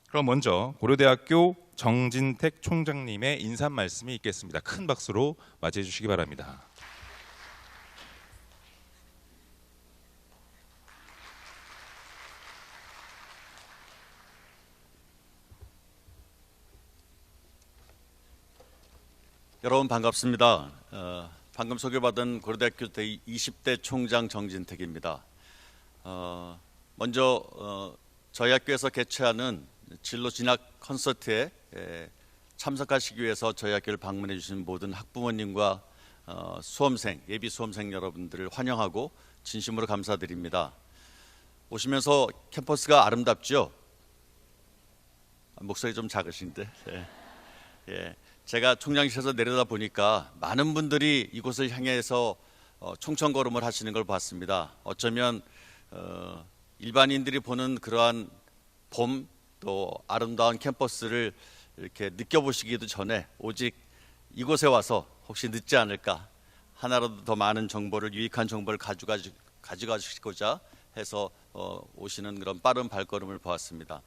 그럼 먼저 고려대학교 정진택 총장님의 인사 말씀이 있겠습니다. 큰 박수로 맞이해 주시기 바랍니다. 여러분 반갑습니다. 방금 소개받은 고려대학교 20대 총장 정진택입니다. 먼저 저희 학교에서 개최하는 진로 진학 콘서트에 참석하시기 위해서 저희 학교를 방문해 주신 모든 학부모님과 수험생, 예비 수험생 여러분들을 환영하고 진심으로 감사드립니다. 오시면서 캠퍼스가 아름답죠? 목소리 좀 작으신데. 예. 제가 총장실에서 내려다 보니까 많은 분들이 이곳을 향해서 총천걸음을 하시는 걸 봤습니다. 어쩌면 일반인들이 보는 그러한 봄 또 아름다운 캠퍼스를 이렇게 느껴보시기도 전에 오직 이곳에 와서 혹시 늦지 않을까, 하나라도 더 많은 정보를, 유익한 정보를 가져가시고자 해서 오시는 그런 빠른 발걸음을 보았습니다.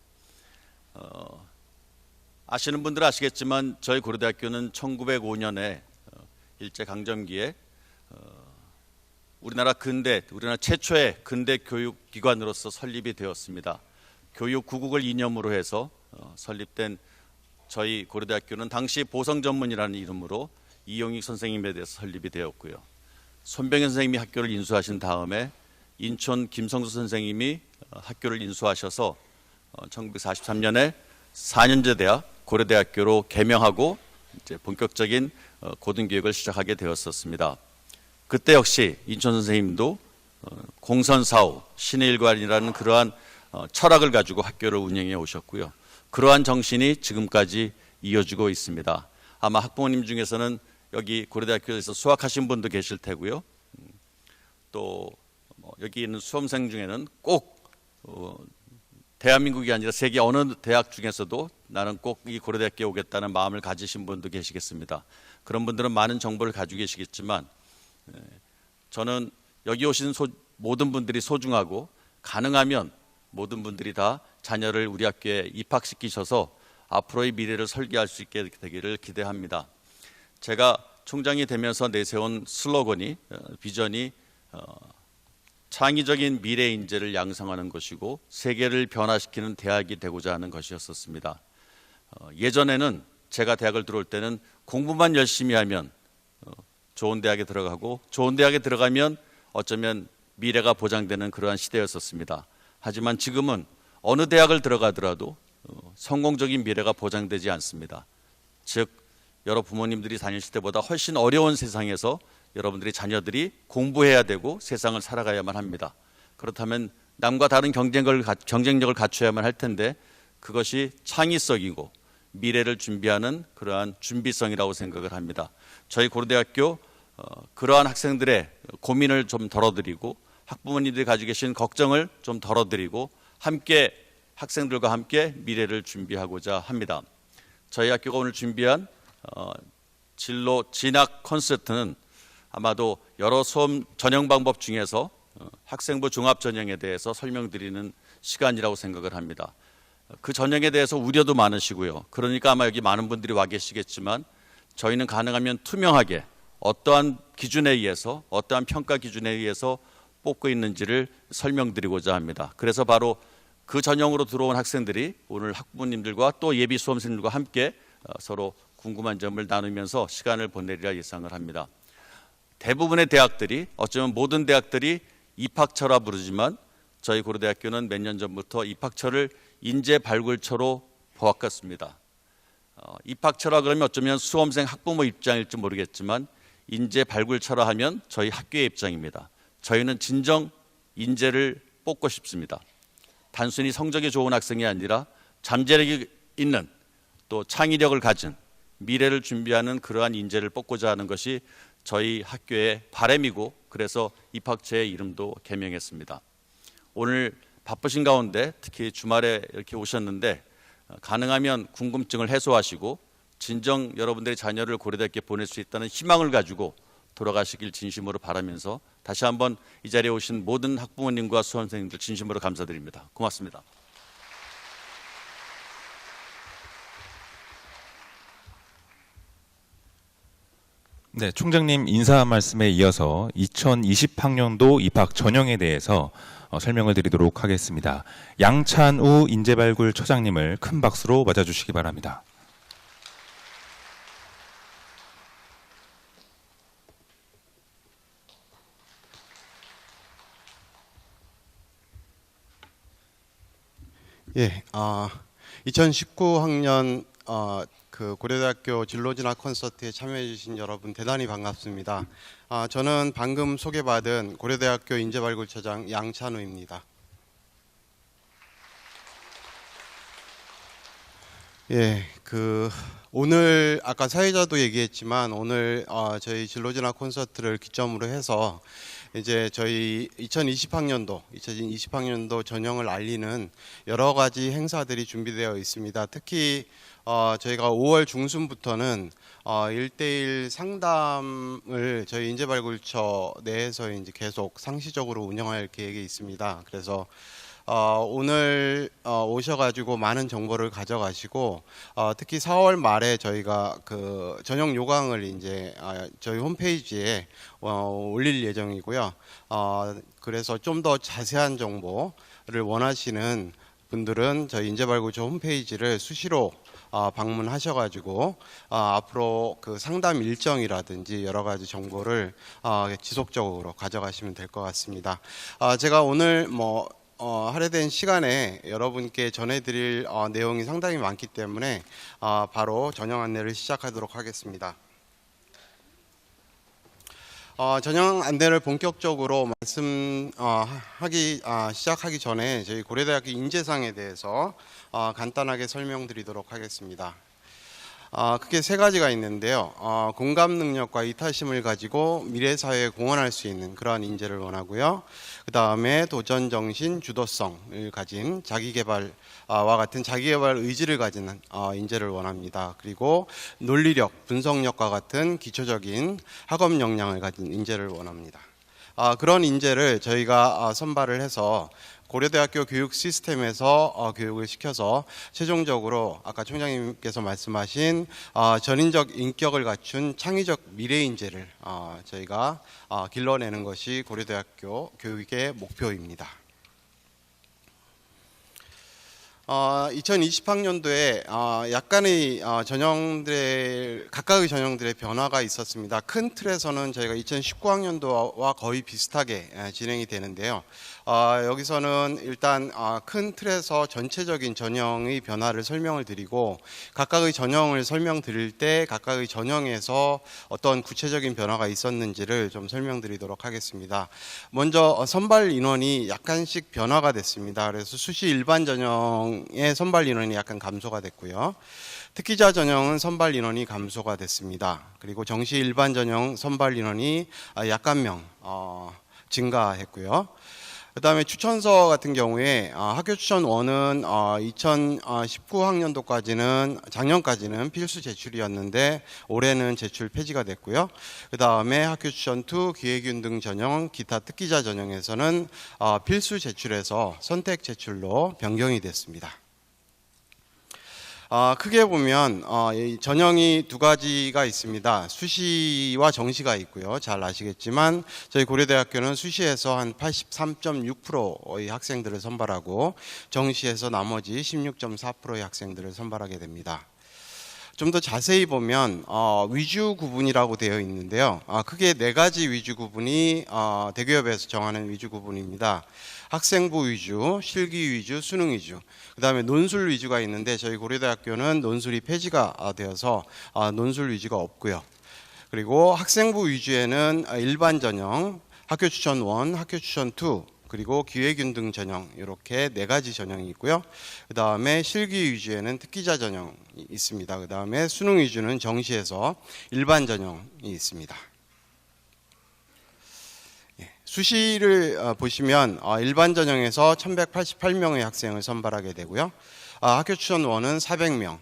아시는 분들은 아시겠지만 저희 고려대학교는 1905년에 일제강점기에 우리나라 최초의 근대 교육기관으로서 설립이 되었습니다. 교육구국을 이념으로 해서 설립된 저희 고려대학교는 당시 보성전문이라는 이름으로 이용익 선생님에 대해서 설립이 되었고요. 손병현 선생님이 학교를 인수하신 다음에 인천 김성수 선생님이 학교를 인수하셔서 1943년에 4년제 대학 고려대학교로 개명하고 이제 본격적인 고등교육을 시작하게 되었었습니다. 그때 역시 인천 선생님도 공선사후, 신의 일관이라는 그러한 철학을 가지고 학교를 운영해 오셨고요. 그러한 정신이 지금까지 이어지고 있습니다. 아마 학부모님 중에서는 여기 고려대학교에서 수학하신 분도 계실 테고요. 또 여기 있는 수험생 중에는 꼭 대한민국이 아니라 세계 어느 대학 중에서도 나는 꼭 이 고려대학교에 오겠다는 마음을 가지신 분도 계시겠습니다. 그런 분들은 많은 정보를 가지고 계시겠지만 저는 여기 오신 모든 분들이 소중하고, 가능하면 모든 분들이 다 자녀를 우리 학교에 입학시키셔서 앞으로의 미래를 설계할 수 있게 되기를 기대합니다. 제가 총장이 되면서 내세운 슬로건이, 비전이 창의적인 미래 인재를 양성하는 것이고 세계를 변화시키는 대학이 되고자 하는 것이었습니다. 예전에는 제가 대학을 들어올 때는 공부만 열심히 하면 좋은 대학에 들어가고, 좋은 대학에 들어가면 어쩌면 미래가 보장되는 그러한 시대였었습니다. 하지만 지금은 어느 대학을 들어가더라도 성공적인 미래가 보장되지 않습니다. 즉, 여러 부모님들이 다니실 때보다 훨씬 어려운 세상에서 여러분들의 자녀들이 공부해야 되고 세상을 살아가야만 합니다. 그렇다면 남과 다른 경쟁력을 갖춰야만 할 텐데, 그것이 창의성이고 미래를 준비하는 그러한 준비성이라고 생각을 합니다. 저희 고려대학교 그러한 학생들의 고민을 좀 덜어드리고 학부모님들이 가지고 계신 걱정을 좀 덜어드리고 함께 학생들과 함께 미래를 준비하고자 합니다. 저희 학교가 오늘 준비한 진로 진학 콘서트는 아마도 여러 수험 전형 방법 중에서 학생부 종합 전형에 대해서 설명드리는 시간이라고 생각을 합니다. 그 전형에 대해서 우려도 많으시고요. 그러니까 아마 여기 많은 분들이 와 계시겠지만 저희는 가능하면 투명하게 어떠한 기준에 의해서, 어떠한 평가 기준에 의해서 뽑고 있는지를 설명드리고자 합니다. 그래서 바로 그 전형으로 들어온 학생들이 오늘 학부모님들과 또 예비 수험생들과 함께 서로 궁금한 점을 나누면서 시간을 보내리라 예상을 합니다. 대부분의 대학들이, 어쩌면 모든 대학들이 입학처라 부르지만 저희 고려대학교는 몇 년 전부터 입학처를 인재 발굴처로 바꿨습니다. 입학처라 그러면 어쩌면 수험생 학부모 입장일지 모르겠지만 인재 발굴처라 하면 저희 학교의 입장입니다. 저희는 진정 인재를 뽑고 싶습니다. 단순히 성적이 좋은 학생이 아니라 잠재력이 있는, 또 창의력을 가진, 미래를 준비하는 그러한 인재를 뽑고자 하는 것이 저희 학교의 바람이고, 그래서 입학처의 이름도 개명했습니다. 오늘 바쁘신 가운데 특히 주말에 이렇게 오셨는데 가능하면 궁금증을 해소하시고 진정 여러분들의 자녀를 고려대학교에 보낼 수 있다는 희망을 가지고 돌아가시길 진심으로 바라면서 다시 한번 이 자리에 오신 모든 학부모님과 수험생님들 진심으로 감사드립니다. 고맙습니다. 네, 총장님 인사 말씀에 이어서 2020학년도 입학 전형에 대해서 설명을 드리도록 하겠습니다. 양찬우 인재발굴 처장님을 큰 박수로 맞아주시기 바랍니다. 예, 2019학년 그 고려대학교 진로진학 콘서트에 참여해주신 여러분 대단히 반갑습니다. 저는 방금 소개받은 고려대학교 인재발굴처장 양찬우입니다. 예, 오늘 아까 사회자도 얘기했지만 오늘 저희 진로진학 콘서트를 기점으로 해서 이제 저희 2020학년도 전형을 알리는 여러 가지 행사들이 준비되어 있습니다. 특히 저희가 5월 중순부터는 1대1 상담을 저희 인재발굴처 내에서 이제 계속 상시적으로 운영할 계획이 있습니다. 그래서 오늘 오셔가지고 많은 정보를 가져가시고 특히 4월 말에 저희가 그 전형 요강을 이제 저희 홈페이지에 올릴 예정이고요. 그래서 좀 더 자세한 정보를 원하시는 분들은 저희 인재발굴처 홈페이지를 수시로 방문하셔가지고 앞으로 그 상담 일정이라든지 여러 가지 정보를 지속적으로 가져가시면 될 것 같습니다. 제가 오늘 할애된 시간에 여러분께 전해드릴 내용이 상당히 많기 때문에 바로 전형 안내를 시작하도록 하겠습니다. 전형 안내를 본격적으로 시작하기 전에 저희 고려대학교 인재상에 대해서 간단하게 설명드리도록 하겠습니다. 크게 세 가지가 있는데요. 공감 능력과 이타심을 가지고 미래 사회에 공헌할 수 있는 그러한 인재를 원하고요. 그 다음에 도전 정신, 주도성을 가진 자기개발과 같은 자기개발 의지를 가진 인재를 원합니다. 그리고 논리력, 분석력과 같은 기초적인 학업 역량을 가진 인재를 원합니다. 그런 인재를 저희가 선발을 해서 고려대학교 교육 시스템에서 교육을 시켜서 최종적으로 아까 총장님께서 말씀하신 전인적 인격을 갖춘 창의적 미래 인재를 저희가 길러내는 것이 고려대학교 교육의 목표입니다. 2020학년도에 약간의 각각의 전형들의 변화가 있었습니다. 큰 틀에서는 저희가 2019학년도와 거의 비슷하게 진행이 되는데요. 여기서는 일단 큰 틀에서 전체적인 전형의 변화를 설명을 드리고 각각의 전형을 설명드릴 때 각각의 전형에서 어떤 구체적인 변화가 있었는지를 좀 설명드리도록 하겠습니다. 먼저 선발 인원이 약간씩 변화가 됐습니다. 그래서 수시 일반 전형의 선발 인원이 약간 감소가 됐고요. 특기자 전형은 선발 인원이 감소가 됐습니다. 그리고 정시 일반 전형 선발 인원이 약간 명 증가했고요. 그 다음에 추천서 같은 경우에 학교 추천 1은 2019학년도까지는 작년까지는 필수 제출이었는데 올해는 제출 폐지가 됐고요. 그 다음에 학교 추천 2 기회균등 전형 기타 특기자 전형에서는 필수 제출에서 선택 제출로 변경이 됐습니다. 크게 보면 이 전형이 두 가지가 있습니다. 수시와 정시가 있고요. 잘 아시겠지만 저희 고려대학교는 수시에서 한 83.6%의 학생들을 선발하고 정시에서 나머지 16.4%의 학생들을 선발하게 됩니다. 좀 더 자세히 보면 위주 구분이라고 되어 있는데요. 크게 네 가지 위주 구분이 대기업에서 정하는 위주 구분입니다. 학생부 위주, 실기 위주, 수능 위주, 그 다음에 논술 위주가 있는데 저희 고려대학교는 논술이 폐지가 되어서 논술 위주가 없고요. 그리고 학생부 위주에는 일반 전형, 학교 추천 1, 학교 추천 2, 그리고 기회균등 전형 이렇게 네 가지 전형이 있고요. 그 다음에 실기 위주에는 특기자 전형이 있습니다. 그 다음에 수능 위주는 정시에서 일반 전형이 있습니다. 수시를 보시면 일반 전형에서 1188명의 학생을 선발하게 되고요. 학교 추천 1은 400명,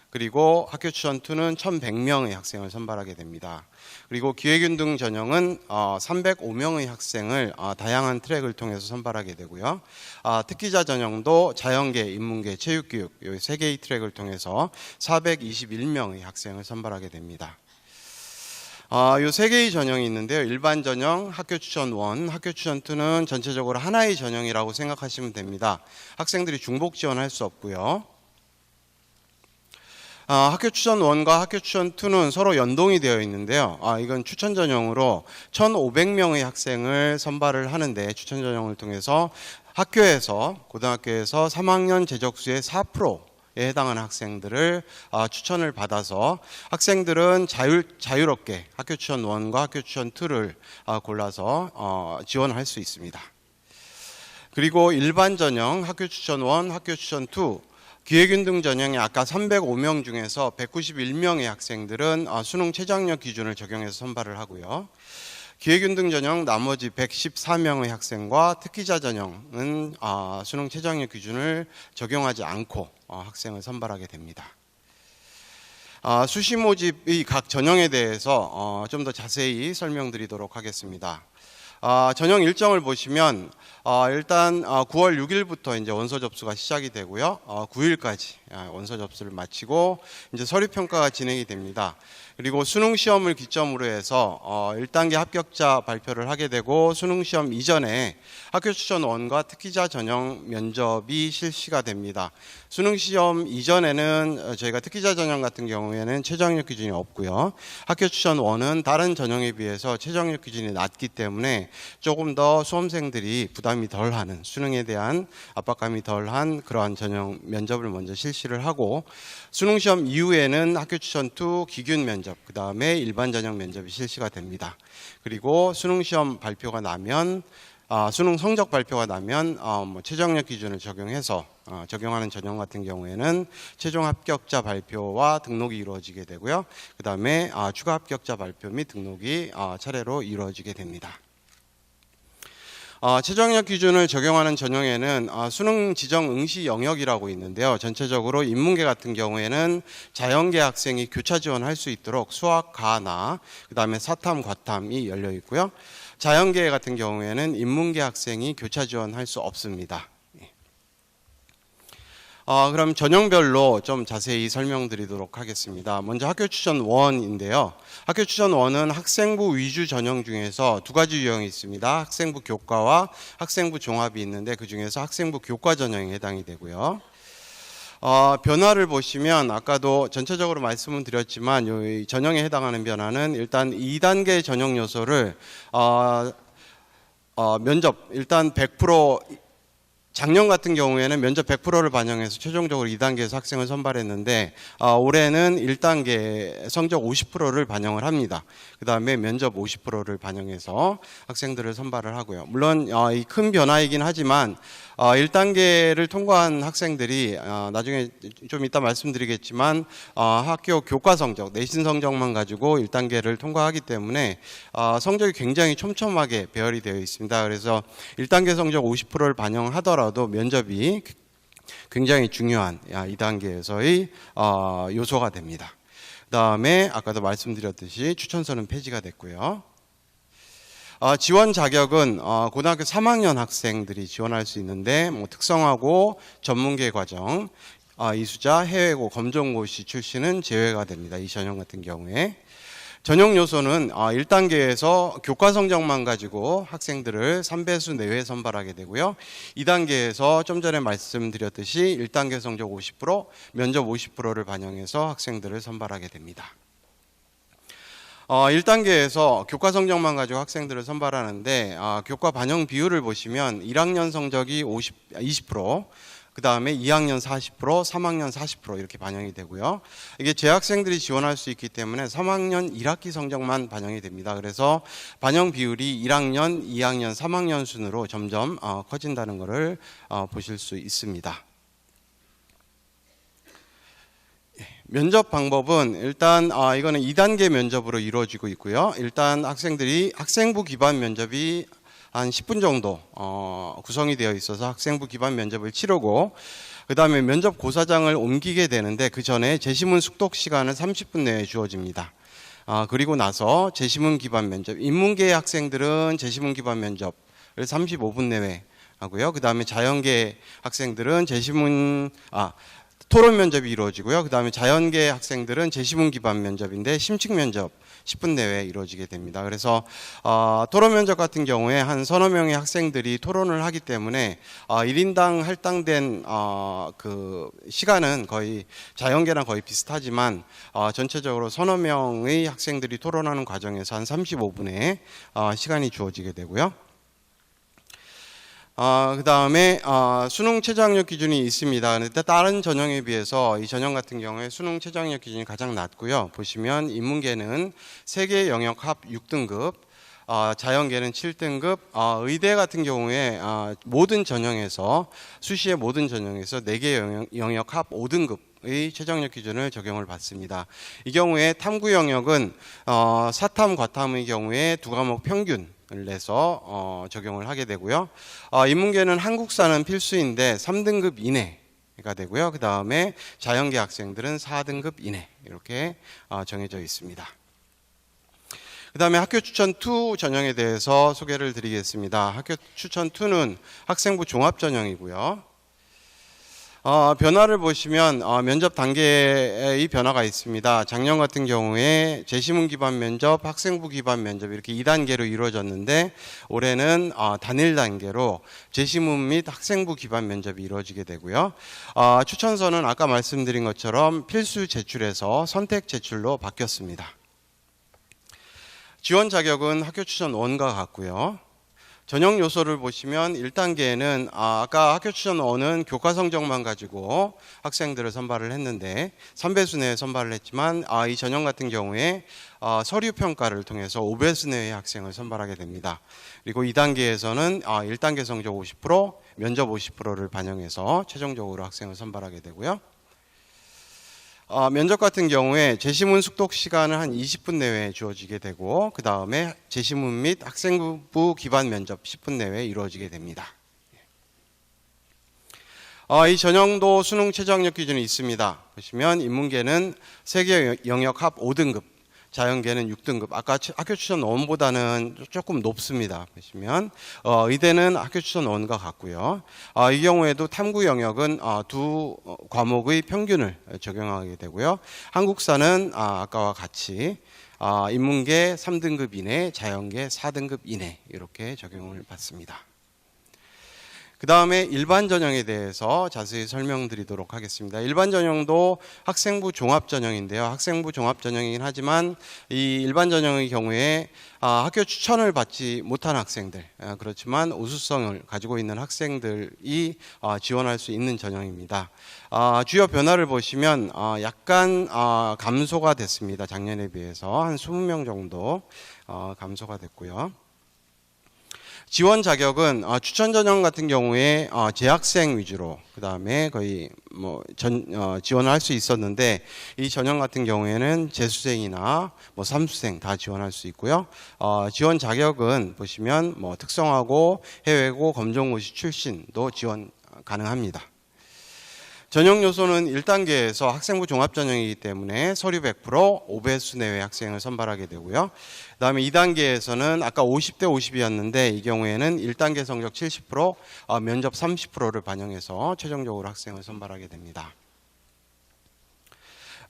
그리고 학교 추천 2는 1100명의 학생을 선발하게 됩니다. 그리고 기회균등 전형은 305명의 학생을 다양한 트랙을 통해서 선발하게 되고요. 특기자 전형도 자연계, 인문계, 체육교육 이 세 개의 트랙을 통해서 421명의 학생을 선발하게 됩니다. 요 세 개의 전형이 있는데요. 일반 전형, 학교 추천 1, 학교 추천 2는 전체적으로 하나의 전형이라고 생각하시면 됩니다. 학생들이 중복 지원할 수 없고요. 학교 추천 1과 학교 추천 2는 서로 연동이 되어 있는데요. 이건 추천 전형으로 1,500명의 학생을 선발을 하는데, 추천 전형을 통해서 학교에서, 고등학교에서 3학년 재적수의 4%에 해당하는 학생들을 추천을 받아서 학생들은 자유롭게 학교 추천 1과 학교 추천 2를 골라서 지원할 수 있습니다. 그리고 일반 전형, 학교 추천 1, 학교 추천 2, 기회균등 전형에 아까 305명 중에서 191명의 학생들은 수능 최저학력 기준을 적용해서 선발을 하고요. 기회균등 전형 나머지 114명의 학생과 특기자 전형은 수능 최저학력 기준을 적용하지 않고 학생을 선발하게 됩니다. 수시 모집의 각 전형에 대해서 좀 더 자세히 설명드리도록 하겠습니다. 전형 일정을 보시면 일단 9월 6일부터 이제 원서 접수가 시작이 되고요. 9일까지 원서 접수를 마치고 이제 서류 평가가 진행이 됩니다. 그리고 수능 시험을 기점으로 해서 1단계 합격자 발표를 하게 되고, 수능 시험 이전에 학교 추천 1과 특기자 전형 면접이 실시가 됩니다. 수능 시험 이전에는 저희가 특기자 전형 같은 경우에는 최저학력 기준이 없고요. 학교 추천 1은 다른 전형에 비해서 최저학력 기준이 낮기 때문에 조금 더 수험생들이 부담이 덜하는, 수능에 대한 압박감이 덜한 그러한 전형 면접을 먼저 실시를 하고, 수능 시험 이후에는 학교 추천 2 기균 면접, 그 다음에 일반 전형 면접이 실시가 됩니다. 그리고 수능 시험 발표가 나면, 수능 성적 발표가 나면 최저학력 기준을 적용해서 적용하는 전형 같은 경우에는 최종 합격자 발표와 등록이 이루어지게 되고요. 그 다음에 추가 합격자 발표 및 등록이 차례로 이루어지게 됩니다. 최저학력 기준을 적용하는 전형에는 수능 지정 응시 영역이라고 있는데요. 전체적으로 인문계 같은 경우에는 자연계 학생이 교차 지원할 수 있도록 수학, 가나, 그 다음에 사탐, 과탐이 열려 있고요. 자연계 같은 경우에는 인문계 학생이 교차 지원할 수 없습니다. 그럼 전형별로 좀 자세히 설명드리도록 하겠습니다. 먼저 학교 추천 1인데요. 학교 추천 1은 학생부 위주 전형 중에서 두 가지 유형이 있습니다. 학생부 교과와 학생부 종합이 있는데, 그 중에서 학생부 교과 전형에 해당이 되고요. 변화를 보시면 아까도 전체적으로 말씀을 드렸지만 이 전형에 해당하는 변화는 일단 2단계 전형 요소를 면접 일단 100% 작년 같은 경우에는 면접 100%를 반영해서 최종적으로 2단계에서 학생을 선발했는데, 올해는 1단계 성적 50%를 반영을 합니다. 그 다음에 면접 50%를 반영해서 학생들을 선발을 하고요. 물론 이 큰 변화이긴 하지만 1단계를 통과한 학생들이 나중에 좀 이따 말씀드리겠지만 학교 교과 성적, 내신 성적만 가지고 1단계를 통과하기 때문에 성적이 굉장히 촘촘하게 배열이 되어 있습니다. 그래서 1단계 성적 50%를 반영하더라도 면접이 굉장히 중요한 2단계에서의 요소가 됩니다. 그 다음에 아까도 말씀드렸듯이 추천서는 폐지가 됐고요. 지원 자격은 고등학교 3학년 학생들이 지원할 수 있는데, 특성화고, 전문계 과정, 이수자, 해외고, 검정고시 출신은 제외가 됩니다. 이 전형 같은 경우에. 전형 요소는 1단계에서 교과 성적만 가지고 학생들을 3배수 내외 선발하게 되고요. 2단계에서 좀 전에 말씀드렸듯이 1단계 성적 50%, 면접 50%를 반영해서 학생들을 선발하게 됩니다. 1단계에서 교과 성적만 가지고 학생들을 선발하는데, 교과 반영 비율을 보시면 1학년 성적이 20%, 그 다음에 2학년 40%, 3학년 40% 이렇게 반영이 되고요. 이게 재학생들이 지원할 수 있기 때문에 3학년 1학기 성적만 반영이 됩니다. 그래서 반영 비율이 1학년, 2학년, 3학년 순으로 점점 커진다는 것을 보실 수 있습니다. 면접 방법은 일단 이거는 2단계 면접으로 이루어지고 있고요. 일단 학생들이 학생부 기반 면접이 한 10분 정도 구성이 되어 있어서 학생부 기반 면접을 치르고, 그 다음에 면접 고사장을 옮기게 되는데, 그 전에 제시문 숙독 시간은 30분 내에 주어집니다. 그리고 나서 제시문 기반 면접, 인문계 학생들은 제시문 기반 면접을 35분 내외 하고요. 그 다음에 자연계 학생들은 토론 면접이 이루어지고요. 그다음에 자연계 학생들은 제시문 기반 면접인데 심층 면접 10분 내외에 이루어지게 됩니다. 그래서 토론 면접 같은 경우에 한 서너 명의 학생들이 토론을 하기 때문에 1인당 할당된 그 시간은 거의 자연계랑 거의 비슷하지만 전체적으로 서너 명의 학생들이 토론하는 과정에서 한 35분의 시간이 주어지게 되고요. 그 다음에 수능 최저학력 기준이 있습니다. 그런데 다른 전형에 비해서 이 전형 같은 경우에 수능 최저학력 기준이 가장 낮고요. 보시면 인문계는 세계 영역 합 6등급, 자연계는 7등급, 의대 같은 경우에 모든 전형에서 수시의 모든 전형에서 4개 영역 합 5등급 의 최저학력 기준을 적용을 받습니다. 이 경우에 탐구 영역은 사탐, 과탐의 경우에 2과목 평균을 내서 적용을 하게 되고요. 인문계는 한국사는 필수인데 3등급 이내가 되고요. 그 다음에 자연계 학생들은 4등급 이내 이렇게 정해져 있습니다. 그 다음에 학교 추천 2 전형에 대해서 소개를 드리겠습니다. 학교 추천 2는 학생부 종합 전형이고요. 변화를 보시면 면접 단계의 변화가 있습니다. 작년 같은 경우에 제시문 기반 면접, 학생부 기반 면접 이렇게 2단계로 이루어졌는데 올해는 단일 단계로 제시문 및 학생부 기반 면접이 이루어지게 되고요. 추천서는 아까 말씀드린 것처럼 필수 제출에서 선택 제출로 바뀌었습니다. 지원 자격은 학교 추천 1과 같고요. 전형 요소를 보시면 1단계에는 아까 학교 추천 1은 교과 성적만 가지고 학생들을 선발을 했는데 3배수 내에 선발을 했지만 이 전형 같은 경우에 서류 평가를 통해서 5배수 내의 학생을 선발하게 됩니다. 그리고 2단계에서는 1단계 성적 50%, 면접 50%를 반영해서 최종적으로 학생을 선발하게 되고요. 면접 같은 경우에 제시문 숙독 시간은 한 20분 내외에 주어지게 되고 그 다음에 제시문 및 학생부 기반 면접 10분 내외에 이루어지게 됩니다. 이 전형도 수능 최저학력 기준이 있습니다. 보시면 인문계는 세계 영역 합 5등급, 자연계는 6등급. 아까 학교 추천 1보다는 조금 높습니다. 보시면 의대는 학교 추천 1과 같고요. 이 경우에도 탐구 영역은 2과목의 평균을 적용하게 되고요. 한국사는 아까와 같이 인문계 3등급 이내, 자연계 4등급 이내 이렇게 적용을 받습니다. 그 다음에 일반 전형에 대해서 자세히 설명드리도록 하겠습니다. 일반 전형도 학생부 종합 전형인데요. 학생부 종합 전형이긴 하지만 이 일반 전형의 경우에 학교 추천을 받지 못한 학생들, 그렇지만 우수성을 가지고 있는 학생들이 지원할 수 있는 전형입니다. 주요 변화를 보시면 약간 감소가 됐습니다. 작년에 비해서 한 20명 정도 감소가 됐고요. 지원 자격은 추천 전형 같은 경우에 재학생 위주로 그 다음에 거의 지원을 할 수 있었는데 이 전형 같은 경우에는 재수생이나 삼수생 다 지원할 수 있고요. 지원 자격은 보시면 특성화고 해외고 검정고시 출신도 지원 가능합니다. 전형 요소는 1단계에서 학생부 종합 전형이기 때문에 서류 100%, 5배수 내외 학생을 선발하게 되고요. 그 다음에 2단계에서는 아까 50대 50이었는데 이 경우에는 1단계 성적 70%, 면접 30%를 반영해서 최종적으로 학생을 선발하게 됩니다.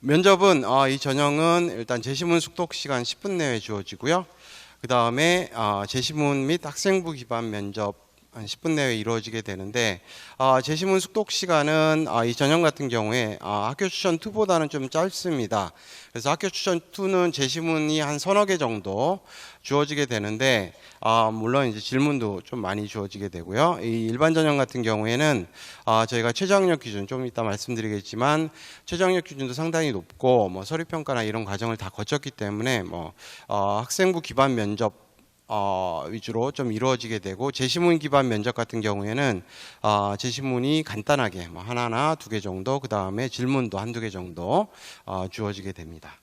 면접은 이 전형은 일단 제시문 숙독 시간 10분 내에 주어지고요. 그 다음에 제시문 및 학생부 기반 면접 한 10분 내에 이루어지게 되는데 제시문 숙독 시간은 이 전형 같은 경우에 학교 추천 2보다는 좀 짧습니다. 그래서 학교 추천 2는 제시문이 한 서너 개 정도 주어지게 되는데 물론 이제 질문도 좀 많이 주어지게 되고요. 이 일반 전형 같은 경우에는 저희가 최저학력 기준 좀 이따 말씀드리겠지만 최저학력 기준도 상당히 높고 서류 평가나 이런 과정을 다 거쳤기 때문에 학생부 기반 면접 위주로 좀 이루어지게 되고 제시문 기반 면접 같은 경우에는 제시문이 간단하게 하나나 2개 정도 그 다음에 질문도 1-2개 정도 주어지게 됩니다.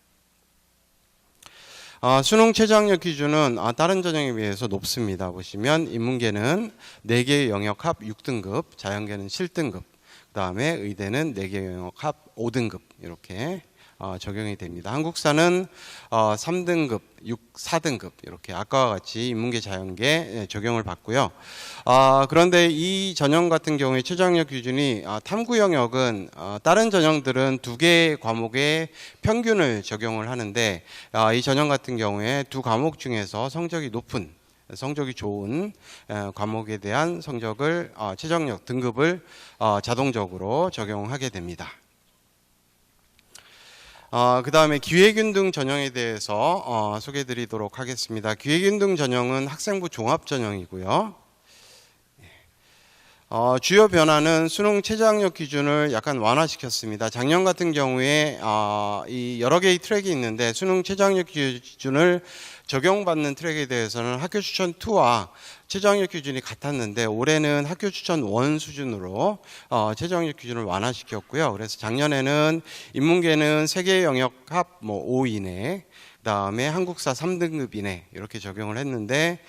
수능 최저학력 기준은 다른 전형에 비해서 높습니다. 보시면 인문계는 4개 영역 합 6등급, 자연계는 7등급, 그 다음에 의대는 4개 영역 합 5등급 이렇게 적용이 됩니다. 한국사는 3등급, 4등급 이렇게 아까와 같이 인문계, 자연계 적용을 받고요. 그런데 이 전형 같은 경우에 최저학력 기준이 탐구 영역은 다른 전형들은 2개 과목의 평균을 적용을 하는데 이 전형 같은 경우에 2과목 중에서 성적이 높은, 성적이 좋은 과목에 대한 성적을 최저학력 등급을 자동적으로 적용하게 됩니다. 그 다음에 기회균등 전형에 대해서 소개해 드리도록 하겠습니다. 기회균등 전형은 학생부 종합 전형이고요. 주요 변화는 수능 최저학력 기준을 약간 완화시켰습니다. 작년 같은 경우에 이 여러 개의 트랙이 있는데 수능 최저학력 기준을 적용받는 트랙에 대해서는 학교 추천 2와 최저학력 기준이 같았는데 올해는 학교 추천 1 수준으로 최저학력 기준을 완화시켰고요. 그래서 작년에는 인문계는 3개 영역 합 5 이내, 그다음에 한국사 3등급 이내 이렇게 적용을 했는데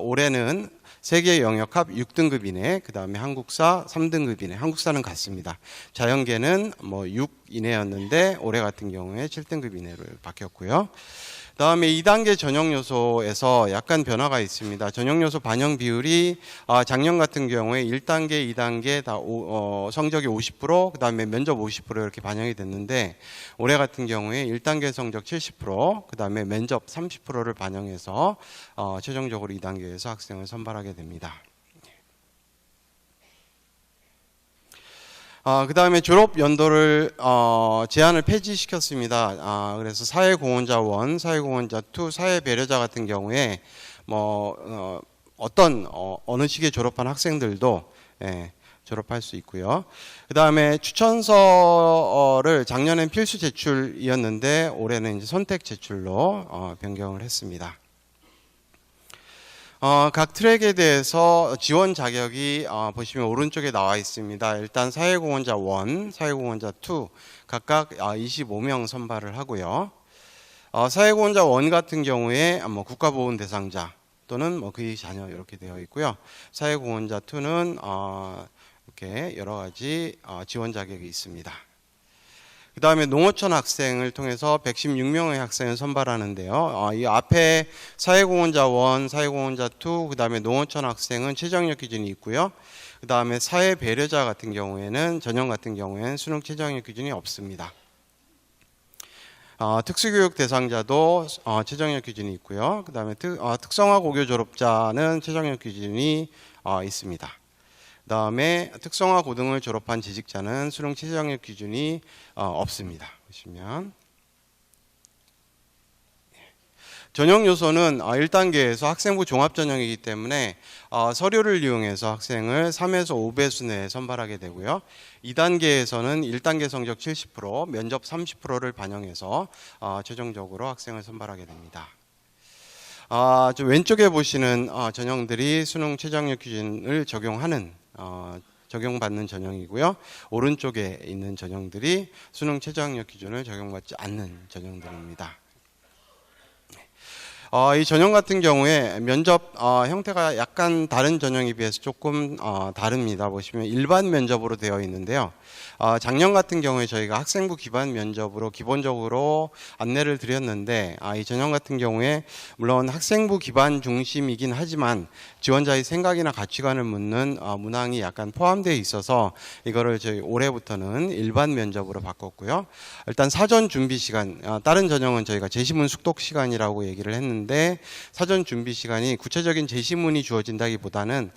올해는 3개 영역 합 6등급 이내, 그다음에 한국사 3등급 이내, 한국사는 같습니다. 자연계는 6 이내였는데 올해 같은 경우에 7등급 이내로 바뀌었고요. 그다음에 2단계 전형 요소에서 약간 변화가 있습니다. 전형 요소 반영 비율이 작년 같은 경우에 1단계, 2단계 다 성적이 50%, 그다음에 면접 50% 이렇게 반영이 됐는데 올해 같은 경우에 1단계 성적 70%, 그다음에 면접 30%를 반영해서 최종적으로 2단계에서 학생을 선발하게 됩니다. 그 다음에 졸업 연도를 제한을 폐지시켰습니다. 그래서 사회공헌자 1, 사회공헌자 2, 사회배려자 같은 경우에 어느 시기에 졸업한 학생들도 졸업할 수 있고요. 그 다음에 추천서를 작년엔 필수 제출이었는데 올해는 이제 선택 제출로 변경을 했습니다. 각 트랙에 대해서 지원 자격이 보시면 오른쪽에 나와 있습니다. 일단 사회공헌자 1, 사회공헌자 2 각각 25명 선발을 하고요. 사회공헌자 1 같은 경우에 국가보훈 대상자 또는 그의 자녀 이렇게 되어 있고요. 사회공헌자 2는 이렇게 여러 가지 지원 자격이 있습니다. 그 다음에 농어촌 학생을 통해서 116명의 학생을 선발하는데요. 이 앞에 사회공헌자 1, 사회공헌자 2, 그 다음에 농어촌 학생은 최저학력 기준이 있고요. 그 다음에 사회배려자 같은 경우에는 전형 같은 경우에는 수능 최저학력 기준이 없습니다. 특수교육 대상자도 최저학력 기준이 있고요. 그 다음에 특성화 고교 졸업자는 최저학력 기준이 있습니다. 그 다음에 특성화 고등을 졸업한 재직자는 수능 최저학력 기준이 없습니다. 보시면 전형 요소는 1단계에서 학생부 종합 전형이기 때문에 서류를 이용해서 학생을 3에서 5배수 내에 선발하게 되고요. 2단계에서는 1단계 성적 70%, 면접 30%를 반영해서 최종적으로 학생을 선발하게 됩니다. 저 왼쪽에 보시는 전형들이 수능 최저학력 기준을 적용받는 전형이고요. 오른쪽에 있는 전형들이 수능 최저학력 기준을 적용받지 않는 전형들입니다. 이 전형 같은 경우에 면접 형태가 약간 다른 전형에 비해서 조금 다릅니다. 보시면 일반 면접으로 되어 있는데요. 작년 같은 경우에 저희가 학생부 기반 면접으로 기본적으로 안내를 드렸는데 이 전형 같은 경우에 물론 학생부 기반 중심이긴 하지만 지원자의 생각이나 가치관을 묻는 문항이 약간 포함되어 있어서 이거를 저희 올해부터는 일반 면접으로 바꿨고요. 일단 사전 준비 시간, 다른 전형은 저희가 제시문 숙독 시간이라고 얘기를 했는데 사전 준비 시간이 구체적인 제시문이 주어진다기보다는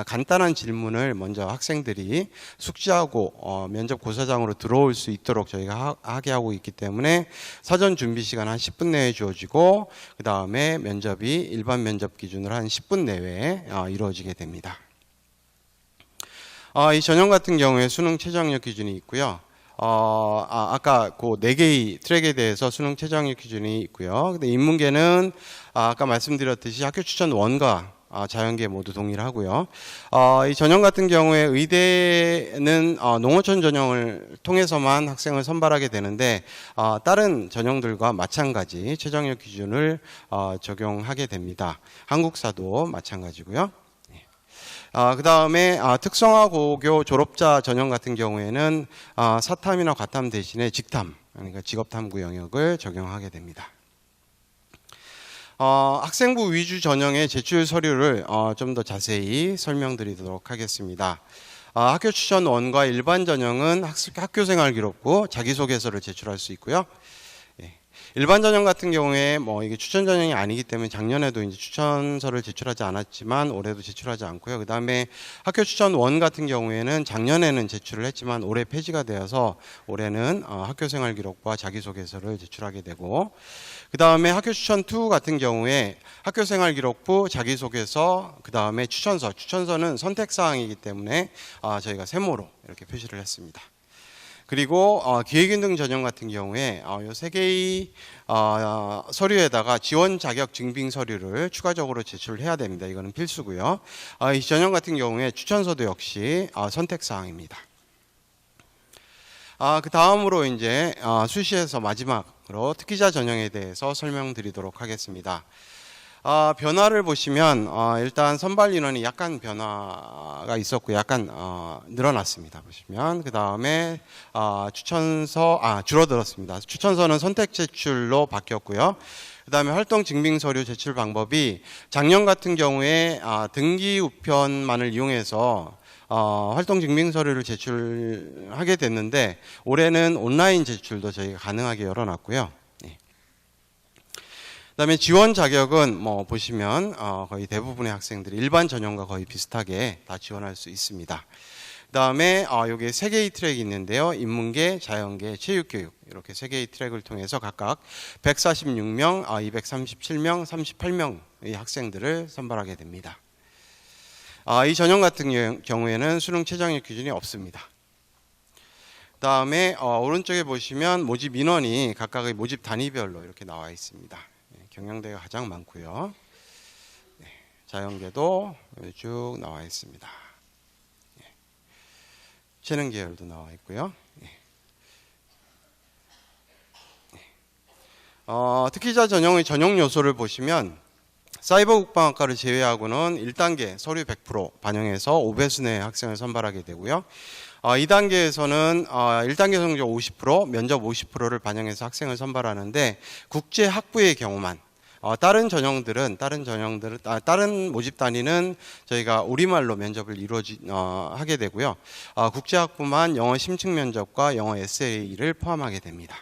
간단한 질문을 먼저 학생들이 숙지하고 면접 고사장으로 들어올 수 있도록 저희가 하게 하고 있기 때문에 사전 준비 시간 한 10분 내에 주어지고 그 다음에 면접이 일반 면접 기준으로 한 10분 내외에 이루어지게 됩니다. 이 전형 같은 경우에 수능 최저학력 기준이 있고요. 아까 그 4개의 트랙에 대해서 수능 최저학력 기준이 있고요. 근데 인문계는 아까 말씀드렸듯이 학교 추천 1과 자연계 모두 동일하고요. 이 전형 같은 경우에 의대는 농어촌 전형을 통해서만 학생을 선발하게 되는데 다른 전형들과 마찬가지 최저학력 기준을 적용하게 됩니다. 한국사도 마찬가지고요. 그 다음에 특성화 고교 졸업자 전형 같은 경우에는 사탐이나 과탐 대신에 직탐 그러니까 직업탐구 영역을 적용하게 됩니다. 학생부 위주 전형의 제출 서류를 좀 더 자세히 설명드리도록 하겠습니다. 학교 추천 1과 일반 전형은 학교생활 기록부, 자기소개서를 제출할 수 있고요. 일반 전형 같은 경우에 이게 추천 전형이 아니기 때문에 작년에도 이제 추천서를 제출하지 않았지만 올해도 제출하지 않고요. 그 다음에 학교 추천 1 같은 경우에는 작년에는 제출을 했지만 올해 폐지가 되어서 올해는 학교생활 기록부와 자기소개서를 제출하게 되고, 그 다음에 학교 추천 2 같은 경우에 학교생활 기록부, 자기소개서, 그 다음에 추천서는 선택사항이기 때문에 저희가 세모로 이렇게 표시를 했습니다. 그리고 기획인등 전형 같은 경우에 이 세 개의 서류에다가 지원 자격 증빙 서류를 추가적으로 제출해야 됩니다. 이거는 필수고요. 이 전형 같은 경우에 추천서도 역시 선택 사항입니다. 그 다음으로 이제 수시에서 마지막으로 특기자 전형에 대해서 설명드리도록 하겠습니다. 변화를 보시면 일단 선발 인원이 약간 변화가 있었고 약간 늘어났습니다. 보시면 그 다음에 추천서 줄어들었습니다. 추천서는 선택 제출로 바뀌었고요. 그 다음에 활동 증빙 서류 제출 방법이 작년 같은 경우에 등기 우편만을 이용해서 활동 증빙 서류를 제출하게 됐는데 올해는 온라인 제출도 저희가 가능하게 열어놨고요. 그다음에 지원 자격은 보시면 거의 대부분의 학생들이 일반 전형과 거의 비슷하게 다 지원할 수 있습니다. 그다음에 여기 세 개의 트랙이 있는데요. 인문계, 자연계, 체육교육 이렇게 세 개의 트랙을 통해서 각각 146명, 237명, 38명의 학생들을 선발하게 됩니다. 이 전형 같은 경우에는 수능 최저학력 기준이 없습니다. 그다음에 오른쪽에 보시면 모집 인원이 각각의 모집 단위별로 이렇게 나와 있습니다. 경영대가 가장 많고요. 자연계도 쭉 나와 있습니다. 재능 계열도 나와 있고요. 특기자 전형의 전형 요소를 보시면 사이버 국방학과를 제외하고는 1단계 서류 100% 반영해서 5배수 내의 학생을 선발하게 되고요. 2단계에서는 1단계 성적 50%, 면접 50%를 반영해서 학생을 선발하는데 국제 학부의 경우만 다른 모집 단위는 저희가 우리말로 면접을 하게 되고요. 국제 학부만 영어 심층 면접과 영어 에세이를 포함하게 됩니다.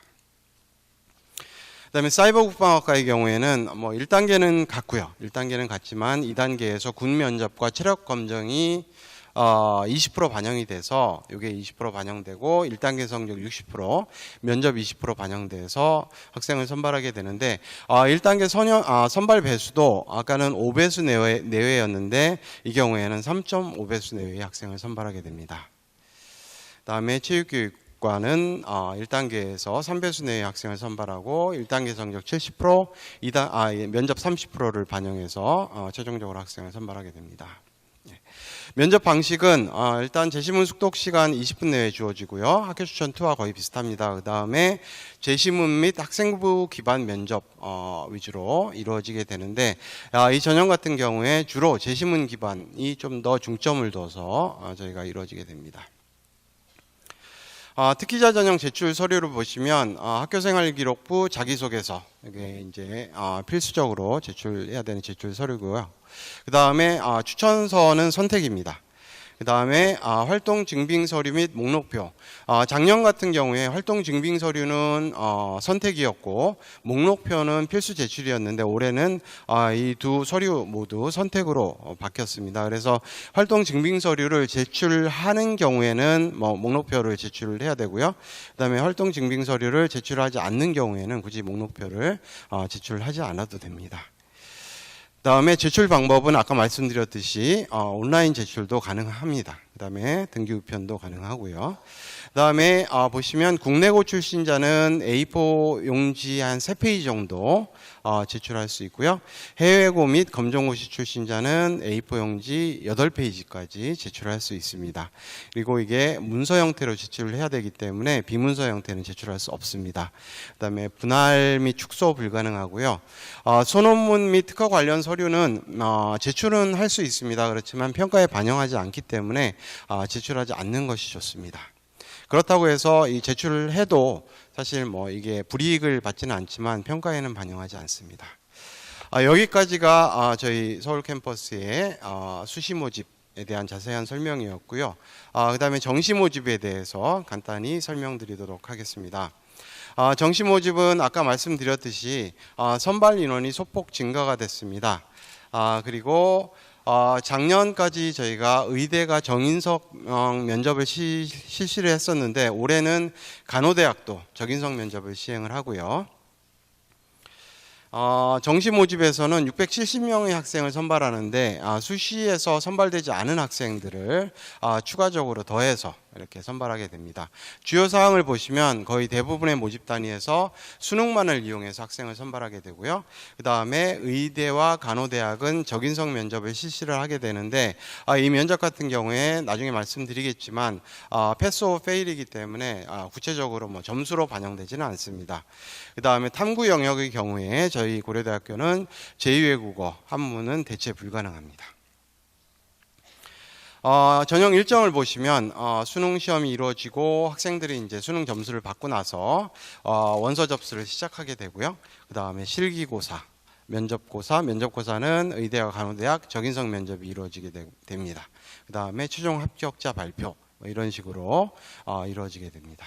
그다음에 사이버 국방학과의 경우에는 1단계는 같고요. 1단계는 같지만 2단계에서 군 면접과 체력 검정이 20% 반영이 돼서 이게 20% 반영되고 1단계 성적 60%, 면접 20% 반영돼서 학생을 선발하게 되는데 1단계 선발 배수도 아까는 5배수 내외였는데 이 경우에는 3.5배수 내외의 학생을 선발하게 됩니다. 그다음에 체육교육과는 1단계에서 3배수 내외의 학생을 선발하고 1단계 성적 70%, 면접 30%를 반영해서 최종적으로 학생을 선발하게 됩니다. 면접 방식은 일단 제시문 숙독 시간 20분 내에 주어지고요. 학교 추천 2와 거의 비슷합니다. 그 다음에 제시문 및 학생부 기반 면접 위주로 이루어지게 되는데 이 전형 같은 경우에 주로 제시문 기반이 좀 더 중점을 둬서 저희가 이루어지게 됩니다. 특기자 전형 제출 서류를 보시면 학교생활 기록부, 자기소개서 이게 이제 필수적으로 제출해야 되는 제출 서류고요. 그 다음에 추천서는 선택입니다. 그 다음에 활동 증빙 서류 및 목록표. 작년 같은 경우에 활동 증빙 서류는 선택이었고 목록표는 필수 제출이었는데 올해는 이 두 서류 모두 선택으로 바뀌었습니다. 그래서 활동 증빙 서류를 제출하는 경우에는 목록표를 제출을 해야 되고요. 그 다음에 활동 증빙 서류를 제출하지 않는 경우에는 굳이 목록표를 제출하지 않아도 됩니다. 그다음에 제출 방법은 아까 말씀드렸듯이 온라인 제출도 가능합니다. 그다음에 등기 우편도 가능하고요. 그다음에 보시면 국내고 출신자는 A4 용지 한 3페이지 정도 제출할 수 있고요. 해외고 및 검정고시 출신자는 A4 용지 8페이지까지 제출할 수 있습니다. 그리고 이게 문서 형태로 제출을 해야 되기 때문에 비문서 형태는 제출할 수 없습니다. 그다음에 분할 및 축소 불가능하고요. 소논문 및 특허 관련 서류는 제출은 할 수 있습니다. 그렇지만 평가에 반영하지 않기 때문에 제출하지 않는 것이 좋습니다. 그렇다고 해서 이 제출을 해도 사실 뭐 이게 불이익을 받지는 않지만 평가에는 반영하지 않습니다. 여기까지가 저희 서울 캠퍼스의 수시 모집에 대한 자세한 설명이었고요. 그다음에 정시 모집에 대해서 간단히 설명드리도록 하겠습니다. 정시 모집은 아까 말씀드렸듯이 선발 인원이 소폭 증가가 됐습니다. 그리고 작년까지 저희가 의대가 정인석 면접을 실시를 했었는데 올해는 간호대학도 적인석 면접을 시행을 하고요. 정시 모집에서는 670명의 학생을 선발하는데 수시에서 선발되지 않은 학생들을 추가적으로 더해서 이렇게 선발하게 됩니다. 주요 사항을 보시면 거의 대부분의 모집 단위에서 수능만을 이용해서 학생을 선발하게 되고요. 그 다음에 의대와 간호대학은 적인석 면접을 실시를 하게 되는데 이 면접 같은 경우에 나중에 말씀드리겠지만 패스 오브 페일이기 때문에 구체적으로 뭐 점수로 반영되지는 않습니다. 그 다음에 탐구 영역의 경우에 저희 고려대학교는 제2외국어 한문은 대체 불가능합니다. 전형 일정을 보시면 수능 시험이 이루어지고 학생들이 이제 수능 점수를 받고 나서 원서 접수를 시작하게 되고요. 그 다음에 실기고사, 면접고사는 의대와 간호대학 적인석 면접이 이루어지게 됩니다. 그 다음에 최종 합격자 발표 뭐 이런 식으로 이루어지게 됩니다.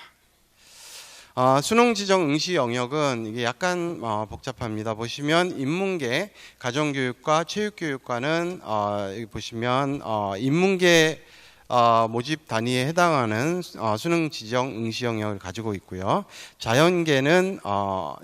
수능 지정 응시 영역은 이게 약간 복잡합니다. 보시면 인문계, 가정교육과 체육교육과는 여기 보시면 인문계 모집 단위에 해당하는 수능 지정 응시 영역을 가지고 있고요. 자연계는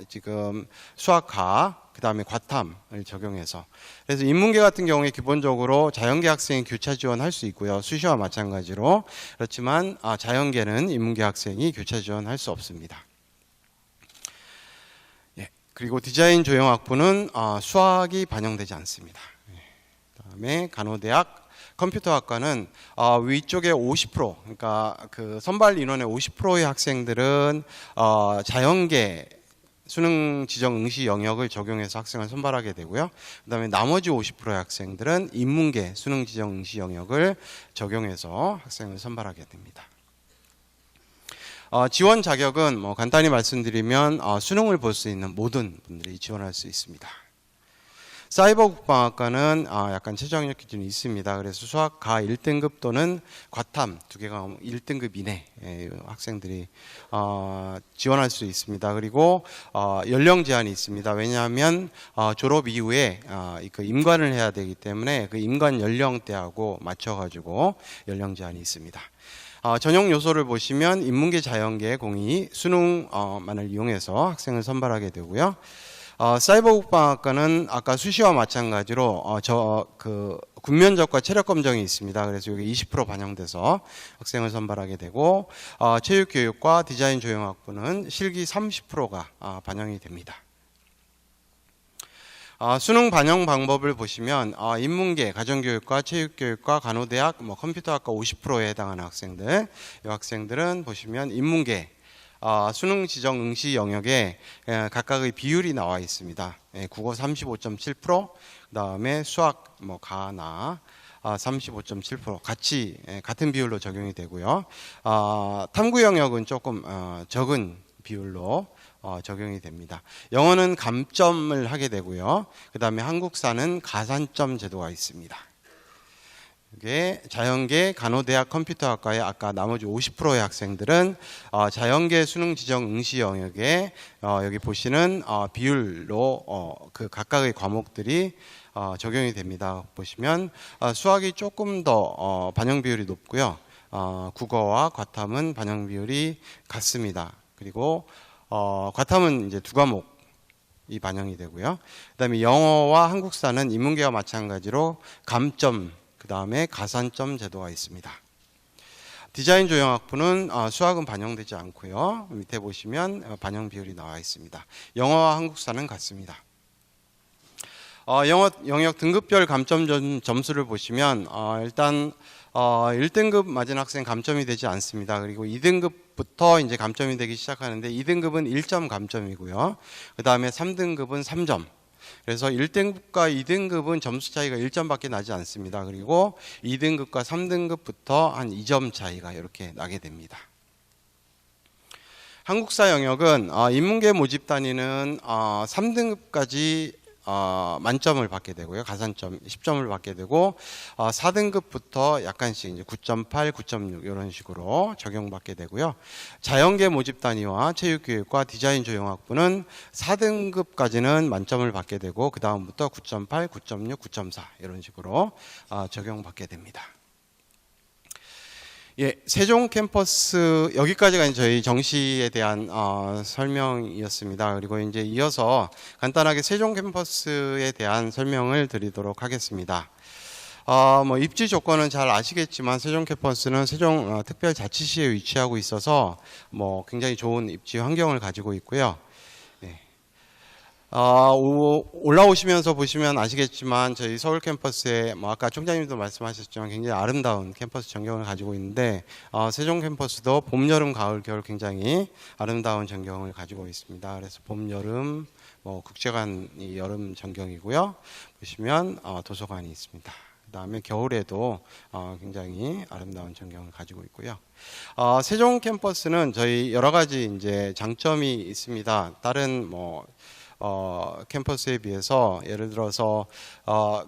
지금 수학과 그 다음에 과탐을 적용해서 그래서 인문계 같은 경우에 기본적으로 자연계 학생이 교차 지원할 수 있고요. 수시와 마찬가지로 그렇지만 자연계는 인문계 학생이 교차 지원할 수 없습니다. 그리고 디자인 조형학부는 수학이 반영되지 않습니다. 그다음에 간호대학 컴퓨터학과는 위쪽에 50% 그러니까 그 선발 인원의 50%의 학생들은 자연계 수능 지정 응시 영역을 적용해서 학생을 선발하게 되고요. 그다음에 나머지 50%의 학생들은 인문계 수능 지정 응시 영역을 적용해서 학생을 선발하게 됩니다. 지원 자격은 뭐 간단히 말씀드리면 수능을 볼 수 있는 모든 분들이 지원할 수 있습니다. 사이버 국방학과는 약간 최저학력 기준이 있습니다. 그래서 수학 가 1등급 또는 과탐 두 개가 1등급 이내 학생들이 지원할 수 있습니다. 그리고 연령 제한이 있습니다. 왜냐하면 졸업 이후에 그 임관을 해야 되기 때문에 그 임관 연령대하고 맞춰가지고 연령 제한이 있습니다. 전형 요소를 보시면 인문계, 자연계, 공이, 수능만을 이용해서 학생을 선발하게 되고요. 사이버 국방학과는 아까 수시와 마찬가지로 군면접과 체력 검정이 있습니다. 그래서 여기 20% 반영돼서 학생을 선발하게 되고 체육교육과 디자인 조형학부는 실기 30%가 반영이 됩니다. 수능 반영 방법을 보시면 인문계, 가정교육과 체육교육과 간호대학, 컴퓨터학과 50%에 해당하는 학생들, 이 학생들은 보시면 인문계 수능 지정 응시 영역에 각각의 비율이 나와 있습니다. 국어 35.7%, 그다음에 수학 가나 35.7% 같이 같은 비율로 적용이 되고요. 탐구 영역은 조금 적은 비율로 적용이 됩니다. 영어는 감점을 하게 되고요. 그 다음에 한국사는 가산점 제도가 있습니다. 이게 자연계, 간호대학, 컴퓨터학과의 아까 나머지 50%의 학생들은 자연계 수능 지정 응시 영역에 여기 보시는 비율로 그 각각의 과목들이 적용이 됩니다. 보시면 수학이 조금 더 반영 비율이 높고요. 국어와 과탐은 반영 비율이 같습니다. 그리고 과탐은 이제 두 과목이 반영이 되고요. 그다음에 영어와 한국사는 인문계와 마찬가지로 감점, 그다음에 가산점 제도가 있습니다. 디자인 조형학부는 수학은 반영되지 않고요. 밑에 보시면 반영 비율이 나와 있습니다. 영어와 한국사는 같습니다. 영어 영역 등급별 감점 점수를 보시면 일단 1등급 맞은 학생 감점이 되지 않습니다. 그리고 2등급부터 이제 감점이 되기 시작하는데 2등급은 1점 감점이고요. 그 다음에 3등급은 3점. 그래서 1등급과 2등급은 점수 차이가 1점밖에 나지 않습니다. 그리고 2등급과 3등급부터 한 2점 차이가 이렇게 나게 됩니다. 한국사 영역은 인문계 모집 단위는 3등급까지 만점을 받게 되고요. 가산점 10점을 받게 되고 4등급부터 약간씩 이제 9.8, 9.6 이런 식으로 적용받게 되고요. 자연계 모집 단위와 체육교육과 디자인 조형학부는 4등급까지는 만점을 받게 되고 그 다음부터 9.8, 9.6, 9.4 이런 식으로 적용받게 됩니다. 예, 세종 캠퍼스 여기까지가 저희 정시에 대한 설명이었습니다. 그리고 이제 이어서 간단하게 세종 캠퍼스에 대한 설명을 드리도록 하겠습니다. 뭐 입지 조건은 잘 아시겠지만 세종 캠퍼스는 세종 특별자치시에 위치하고 있어서 뭐 굉장히 좋은 입지 환경을 가지고 있고요. 올라오시면서 보시면 아시겠지만 저희 서울 캠퍼스에 뭐 아까 총장님도 말씀하셨지만 굉장히 아름다운 캠퍼스 전경을 가지고 있는데 세종 캠퍼스도 봄, 여름, 가을, 겨울 굉장히 아름다운 전경을 가지고 있습니다. 그래서 봄, 여름 뭐 국제관이 여름 전경이고요. 보시면 도서관이 있습니다. 그다음에 겨울에도 굉장히 아름다운 전경을 가지고 있고요. 세종 캠퍼스는 저희 여러 가지 이제 장점이 있습니다. 다른 뭐 캠퍼스에 비해서 예를 들어서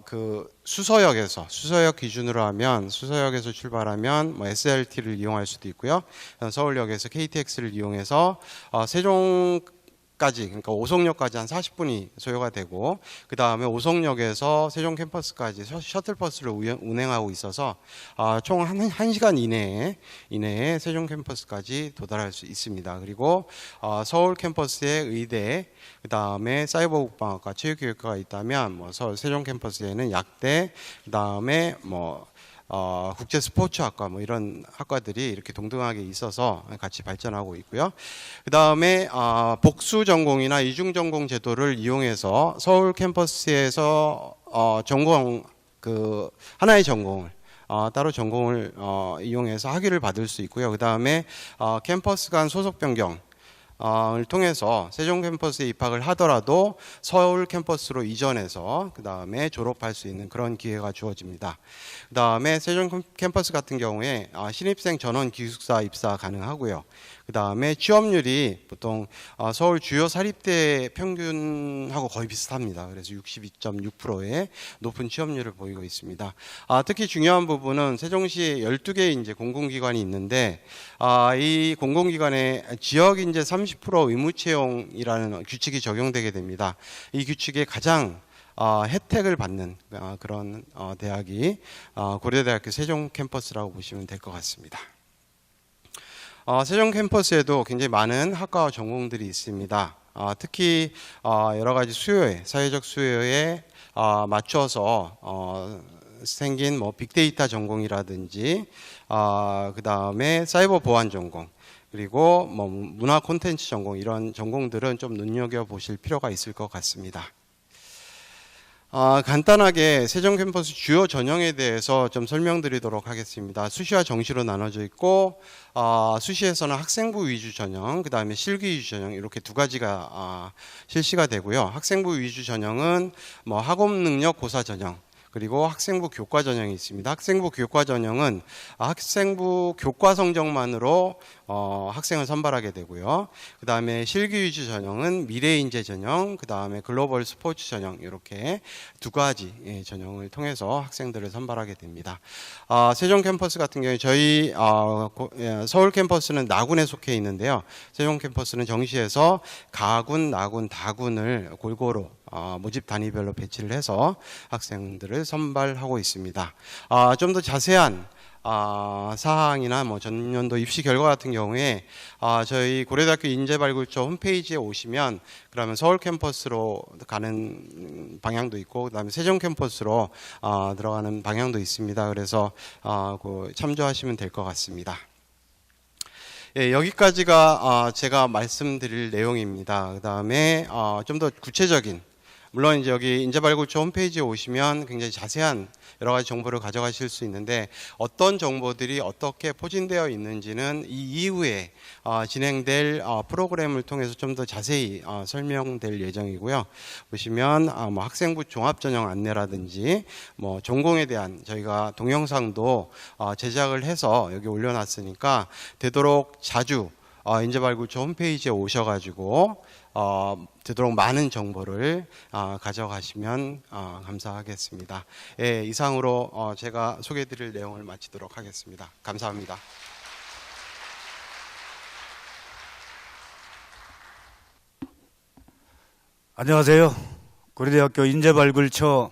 그 수서역 기준으로 하면 수서역에서 출발하면 뭐 SRT를 이용할 수도 있고요. 서울역에서 KTX를 이용해서 세종까지 그러니까 오송역까지 한 40분이 소요가 되고 그 다음에 오송역에서 세종 캠퍼스까지 셔틀버스를 운행하고 있어서 총 1시간 이내에 세종 캠퍼스까지 도달할 수 있습니다. 그리고 서울 캠퍼스의 의대 그 다음에 사이버국방학과 체육교육과가 있다면 뭐 세종 캠퍼스에는 약대 그 다음에 뭐 국제 스포츠학과 뭐 이런 학과들이 이렇게 동등하게 있어서 같이 발전하고 있고요. 그 다음에 복수 전공이나 이중 전공 제도를 이용해서 서울 캠퍼스에서 전공 그 하나의 전공을 따로 전공을 이용해서 학위를 받을 수 있고요. 그 다음에 캠퍼스 간 소속 변경 을 통해서 세종 캠퍼스에 입학을 하더라도 서울 캠퍼스로 이전해서 그 다음에 졸업할 수 있는 그런 기회가 주어집니다. 그 다음에 세종 캠퍼스 같은 경우에 신입생 전원 기숙사 입사 가능하고요. 그 다음에 취업률이 보통 서울 주요 사립대 평균하고 거의 비슷합니다. 그래서 62.6%의 높은 취업률을 보이고 있습니다. 특히 중요한 부분은 세종시에 12개의 이제 공공기관이 있는데 이 공공기관에 지역 인재 30% 의무 채용이라는 규칙이 적용되게 됩니다. 이 규칙에 가장 혜택을 받는 그런 대학이 고려대학교 세종 캠퍼스라고 보시면 될 것 같습니다. 세종 캠퍼스에도 굉장히 많은 학과와 전공들이 있습니다. 특히 여러 가지 사회적 수요에 맞춰서 생긴 뭐 빅데이터 전공이라든지 그 다음에 사이버 보안 전공 그리고 뭐 문화 콘텐츠 전공 이런 전공들은 좀 눈여겨 보실 필요가 있을 것 같습니다. 간단하게 세종 캠퍼스 주요 전형에 대해서 좀 설명드리도록 하겠습니다. 수시와 정시로 나눠져 있고 수시에서는 학생부 위주 전형, 그 다음에 실기 위주 전형 이렇게 두 가지가 실시가 되고요. 학생부 위주 전형은 뭐 학업 능력 고사 전형 그리고 학생부 교과 전형이 있습니다. 학생부 교과 전형은 학생부 교과 성적만으로 학생을 선발하게 되고요. 그 다음에 실기 위주 전형은 미래인재 전형, 그 다음에 글로벌 스포츠 전형 이렇게 두 가지 전형을 통해서 학생들을 선발하게 됩니다. 세종 캠퍼스 같은 경우에 저희 서울 캠퍼스는 나군에 속해 있는데요. 세종 캠퍼스는 정시에서 가군, 나군, 다군을 골고루 모집 단위별로 배치를 해서 학생들을 선발하고 있습니다. 좀 더 자세한 사항이나 뭐 전년도 입시 결과 같은 경우에 저희 고려대학교 인재발굴처 홈페이지에 오시면 그러면 서울 캠퍼스로 가는 방향도 있고 그다음에 세종 캠퍼스로 들어가는 방향도 있습니다. 그래서 참조하시면 될 것 같습니다. 예, 여기까지가 제가 말씀드릴 내용입니다. 그다음에 좀 더 구체적인 물론 이제 여기 인재발굴처 홈페이지에 오시면 굉장히 자세한 여러 가지 정보를 가져가실 수 있는데 어떤 정보들이 어떻게 포진되어 있는지는 이 이후에 진행될 프로그램을 통해서 좀 더 자세히 설명될 예정이고요. 보시면 뭐 학생부 종합전형 안내라든지 뭐 전공에 대한 저희가 동영상도 제작을 해서 여기 올려놨으니까 되도록 자주 인재발굴처 홈페이지에 오셔가지고 되도록 많은 정보를 가져가시면 감사하겠습니다. 예, 이상으로 제가 소개해드릴 내용을 마치도록 하겠습니다. 감사합니다. 안녕하세요. 고려대학교 인재발굴처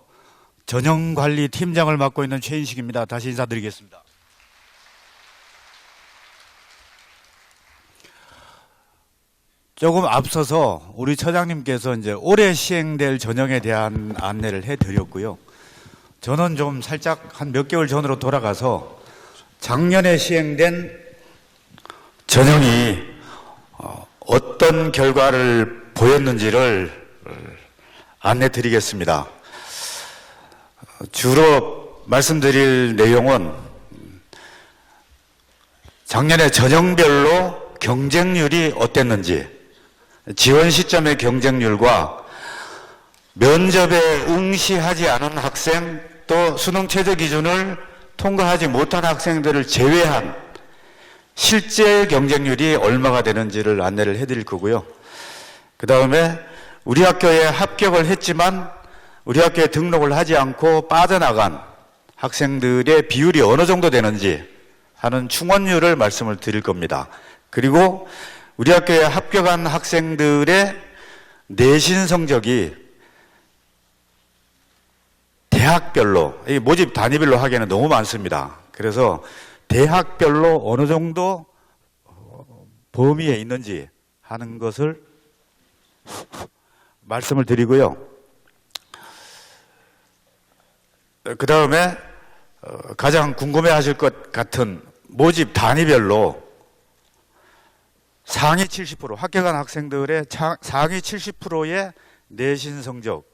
전형관리 팀장을 맡고 있는 최인식입니다. 다시 인사드리겠습니다. 조금 앞서서 우리 처장님께서 이제 올해 시행될 전형에 대한 안내를 해드렸고요. 저는 좀 살짝 한 몇 개월 전으로 돌아가서 작년에 시행된 전형이 어떤 결과를 보였는지를 안내 드리겠습니다. 주로 말씀드릴 내용은 작년에 전형별로 경쟁률이 어땠는지, 지원 시점의 경쟁률과 면접에 응시하지 않은 학생, 또 수능 최저 기준을 통과하지 못한 학생들을 제외한 실제 경쟁률이 얼마가 되는지를 안내를 해드릴 거고요. 그 다음에 우리 학교에 합격을 했지만 우리 학교에 등록을 하지 않고 빠져나간 학생들의 비율이 어느 정도 되는지 하는 충원율을 말씀을 드릴 겁니다. 그리고 우리 학교에 합격한 학생들의 내신 성적이 대학별로, 이 모집 단위별로 하기에는 너무 많습니다. 그래서 대학별로 어느 정도 범위에 있는지 하는 것을 말씀을 드리고요. 그 다음에 가장 궁금해 하실 것 같은 모집 단위별로 상위 70%, 합격한 학생들의 상위 70%의 내신 성적,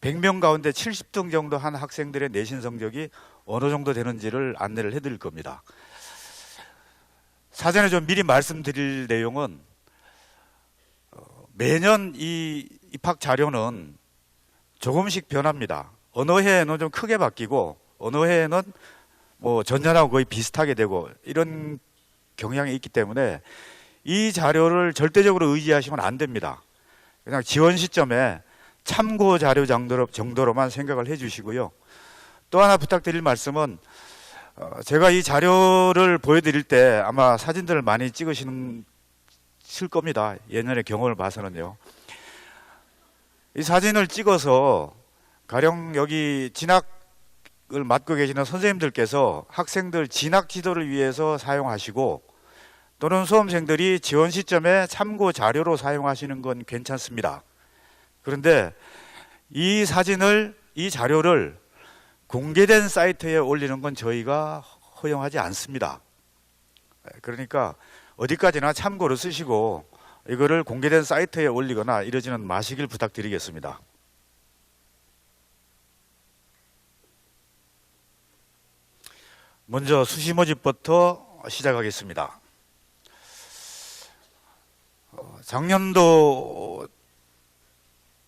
100명 가운데 70등 정도 한 학생들의 내신 성적이 어느 정도 되는지를 안내를 해드릴 겁니다. 사전에 좀 미리 말씀드릴 내용은 매년 이 입학 자료는 조금씩 변합니다. 어느 해에는 좀 크게 바뀌고 어느 해에는 뭐 전년하고 거의 비슷하게 되고 이런 경향이 있기 때문에 이 자료를 절대적으로 의지하시면 안 됩니다. 그냥 지원 시점에 참고 자료 정도로만 생각을 해 주시고요. 또 하나 부탁드릴 말씀은 제가 이 자료를 보여드릴 때 아마 사진들을 많이 찍으실 겁니다. 예년의 경험을 봐서는요. 이 사진을 찍어서 가령 여기 진학을 맡고 계시는 선생님들께서 학생들 진학 지도를 위해서 사용하시고 또는 수험생들이 지원 시점에 참고 자료로 사용하시는 건 괜찮습니다. 그런데 이 자료를 공개된 사이트에 올리는 건 저희가 허용하지 않습니다. 그러니까 어디까지나 참고로 쓰시고 이거를 공개된 사이트에 올리거나 이러지는 마시길 부탁드리겠습니다. 먼저 수시 모집부터 시작하겠습니다. 작년도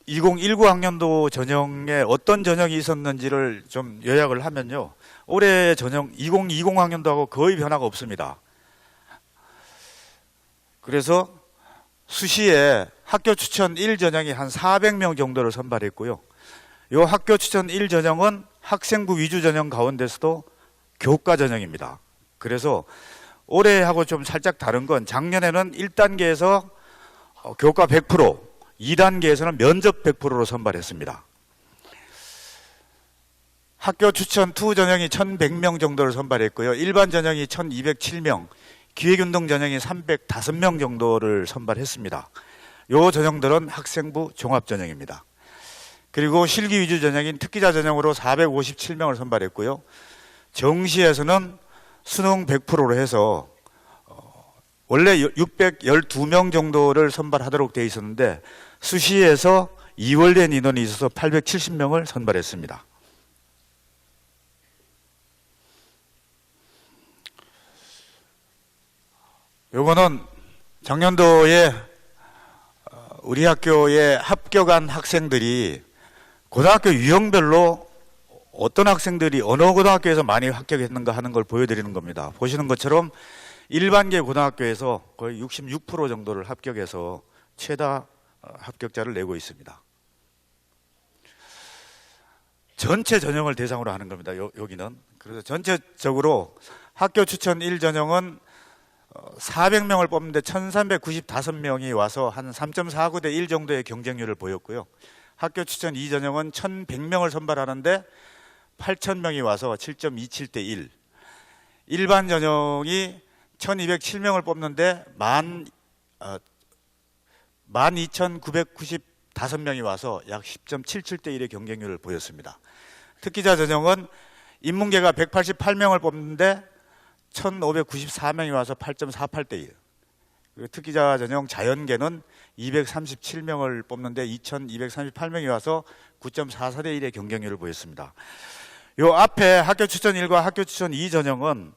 2019 학년도 전형에 어떤 전형이 있었는지를 좀 요약을 하면요. 올해 전형 2020 학년도하고 거의 변화가 없습니다. 그래서 수시에 학교 추천 1전형이 한 400명 정도를 선발했고요. 이 학교 추천 1전형은 학생부 위주 전형 가운데서도 교과 전형입니다. 그래서 올해하고 좀 살짝 다른 건 작년에는 1단계에서 교과 100%, 2단계에서는 면접 100%로 선발했습니다. 학교 추천 2 전형이 1100명 정도를 선발했고요. 일반 전형이 1207명, 기획운동 전형이 305명 정도를 선발했습니다. 이 전형들은 학생부 종합 전형입니다. 그리고 실기 위주 전형인 특기자 전형으로 457명을 선발했고요. 정시에서는 수능 100%로 해서 원래 612명 정도를 선발하도록 되어 있었는데 수시에서 2월된 인원이 있어서 870명을 선발했습니다. 요거는 작년도에 우리 학교에 합격한 학생들이 고등학교 유형별로 어떤 학생들이 어느 고등학교에서 많이 합격했는가 하는 걸 보여드리는 겁니다. 보시는 것처럼 일반계 고등학교에서 거의 66% 정도를 합격해서 최다 합격자를 내고 있습니다. 전체 전형을 대상으로 하는 겁니다. 여기는. 그래서 전체적으로 학교 추천 1전형은 400명을 뽑는데 1395명이 와서 한 3.49대 1 정도의 경쟁률을 보였고요. 학교 추천 2전형은 1100명을 선발하는데 8000명이 와서 7.27대 1. 일반 전형이 1207명을 뽑는데 12995명이 와서 약 10.77대 1의 경쟁률을 보였습니다. 특기자 전형은 인문계가 188명을 뽑는데 1594명이 와서 8.48대 1. 특기자 전형 자연계는 237명을 뽑는데 2238명이 와서 9.44대 1의 경쟁률을 보였습니다. 요 앞에 학교 추천 1과 학교 추천 2 전형은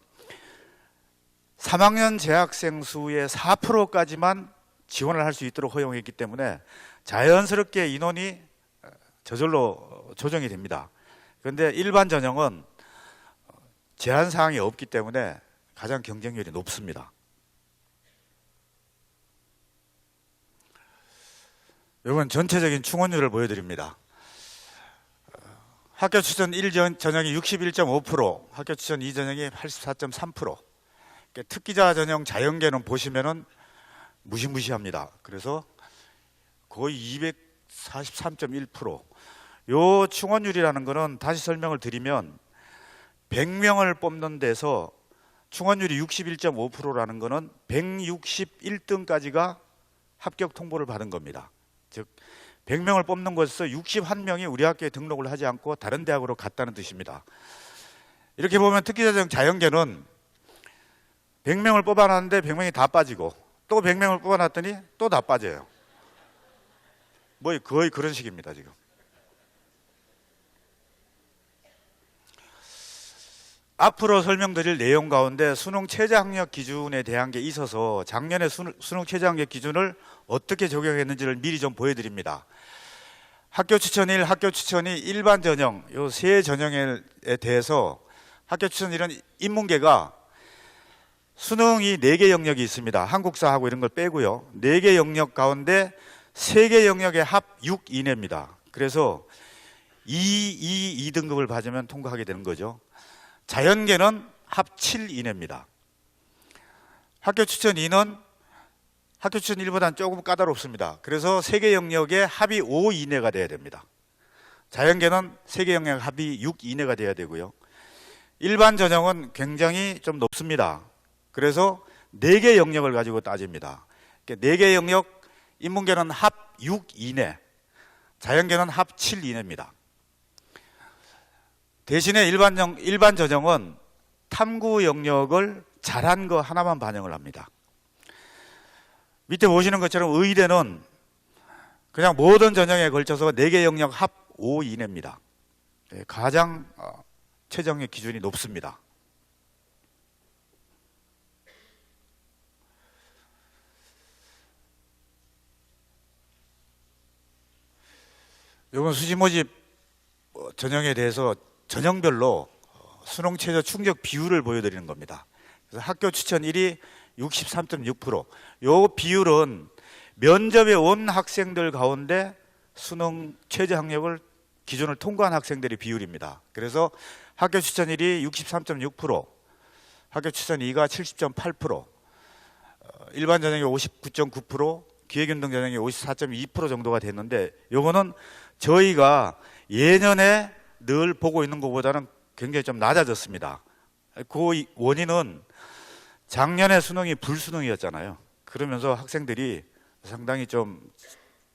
3학년 재학생 수의 4%까지만 지원을 할 수 있도록 허용했기 때문에 자연스럽게 인원이 저절로 조정이 됩니다. 그런데 일반 전형은 제한 사항이 없기 때문에 가장 경쟁률이 높습니다. 이건 전체적인 충원율을 보여드립니다. 학교 추천 1 전형이 61.5%, 학교 추천 2 전형이 84.3%. 특기자 전형 자연계는 보시면은 무시무시합니다. 그래서 거의 243.1%. 요 충원율이라는 거는 다시 설명을 드리면 100명을 뽑는 데서 충원율이 61.5%라는 거는 161등까지가 합격 통보를 받은 겁니다. 즉 100명을 뽑는 것에서 61명이 우리 학교에 등록을 하지 않고 다른 대학으로 갔다는 뜻입니다. 이렇게 보면 특기자정 자연계는 100명을 뽑아놨는데 100명이 다 빠지고 또 100명을 뽑아놨더니 또 다 빠져요. 뭐 거의 그런 식입니다 지금. 앞으로 설명드릴 내용 가운데 수능 최저학력 기준에 대한 게 있어서 작년에 수능 최저학력 기준을 어떻게 적용했는지를 미리 좀 보여드립니다. 학교 추천 1, 학교 추천 2, 일반 전형 요 세 전형에 대해서 학교 추천 1은 인문계가 수능이 4개 영역이 있습니다. 한국사하고 이런 걸 빼고요. 4개 영역 가운데 3개 영역의 합 6 이내입니다. 그래서 2등급을 받으면 통과하게 되는 거죠. 자연계는 합 7 이내입니다. 학교 추천 2는 학교 추천 1보다는 조금 까다롭습니다. 그래서 3개 영역의 합이 5 이내가 돼야 됩니다. 자연계는 3개 영역 합이 6 이내가 돼야 되고요. 일반 전형은 굉장히 좀 높습니다. 그래서 4개 영역을 가지고 따집니다. 4개 영역, 인문계는 합 6 이내, 자연계는 합 7 이내입니다. 대신에 일반 전형은 탐구 영역을 잘한 거 하나만 반영을 합니다. 밑에 보시는 것처럼 의대는 그냥 모든 전형에 걸쳐서 4개 영역 합 5 이내입니다. 가장 최저학력 기준이 높습니다. 이건 수시 모집 전형에 대해서 전형별로 수능 최저 충족 비율을 보여드리는 겁니다. 그래서 학교 추천 1이 63.6%. 이 비율은 면접에 온 학생들 가운데 수능 최저 학력을 기준을 통과한 학생들의 비율입니다. 그래서 학교 추천 1이 63.6%, 학교 추천 2가 70.8%, 일반 전형이 59.9%, 기획운동 전형이 54.2% 정도가 됐는데 요거는 저희가 예년에 늘 보고 있는 것보다는 굉장히 좀 낮아졌습니다. 그 원인은 작년에 수능이 불수능이었잖아요. 그러면서 학생들이 상당히 좀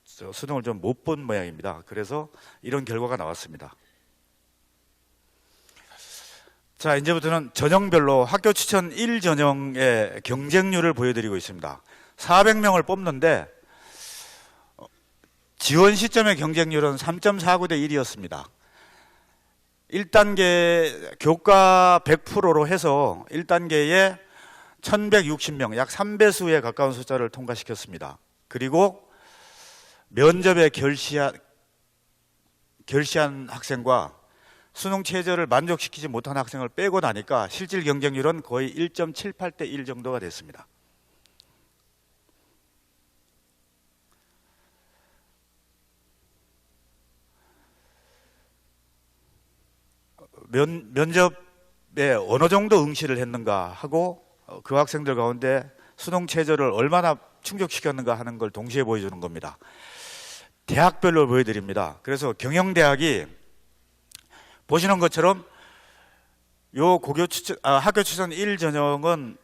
수능을 좀 못 본 모양입니다. 그래서 이런 결과가 나왔습니다. 자, 이제부터는 전형별로 학교 추천 1 전형의 경쟁률을 보여드리고 있습니다. 400명을 뽑는데 지원 시점의 경쟁률은 3.49대 1이었습니다. 1단계 교과 100%로 해서 1단계에 1160명, 약 3배수에 가까운 숫자를 통과시켰습니다. 그리고 면접에 결시한 학생과 수능 최저를 만족시키지 못한 학생을 빼고 나니까 실질 경쟁률은 거의 1.78대 1 정도가 됐습니다. 면접에 어느 정도 응시를 했는가 하고 그 학생들 가운데 수능 최저를 얼마나 충족시켰는가 하는 걸 동시에 보여주는 겁니다. 대학별로 보여드립니다. 그래서 경영대학이 보시는 것처럼 요 학교 추천 1 전형은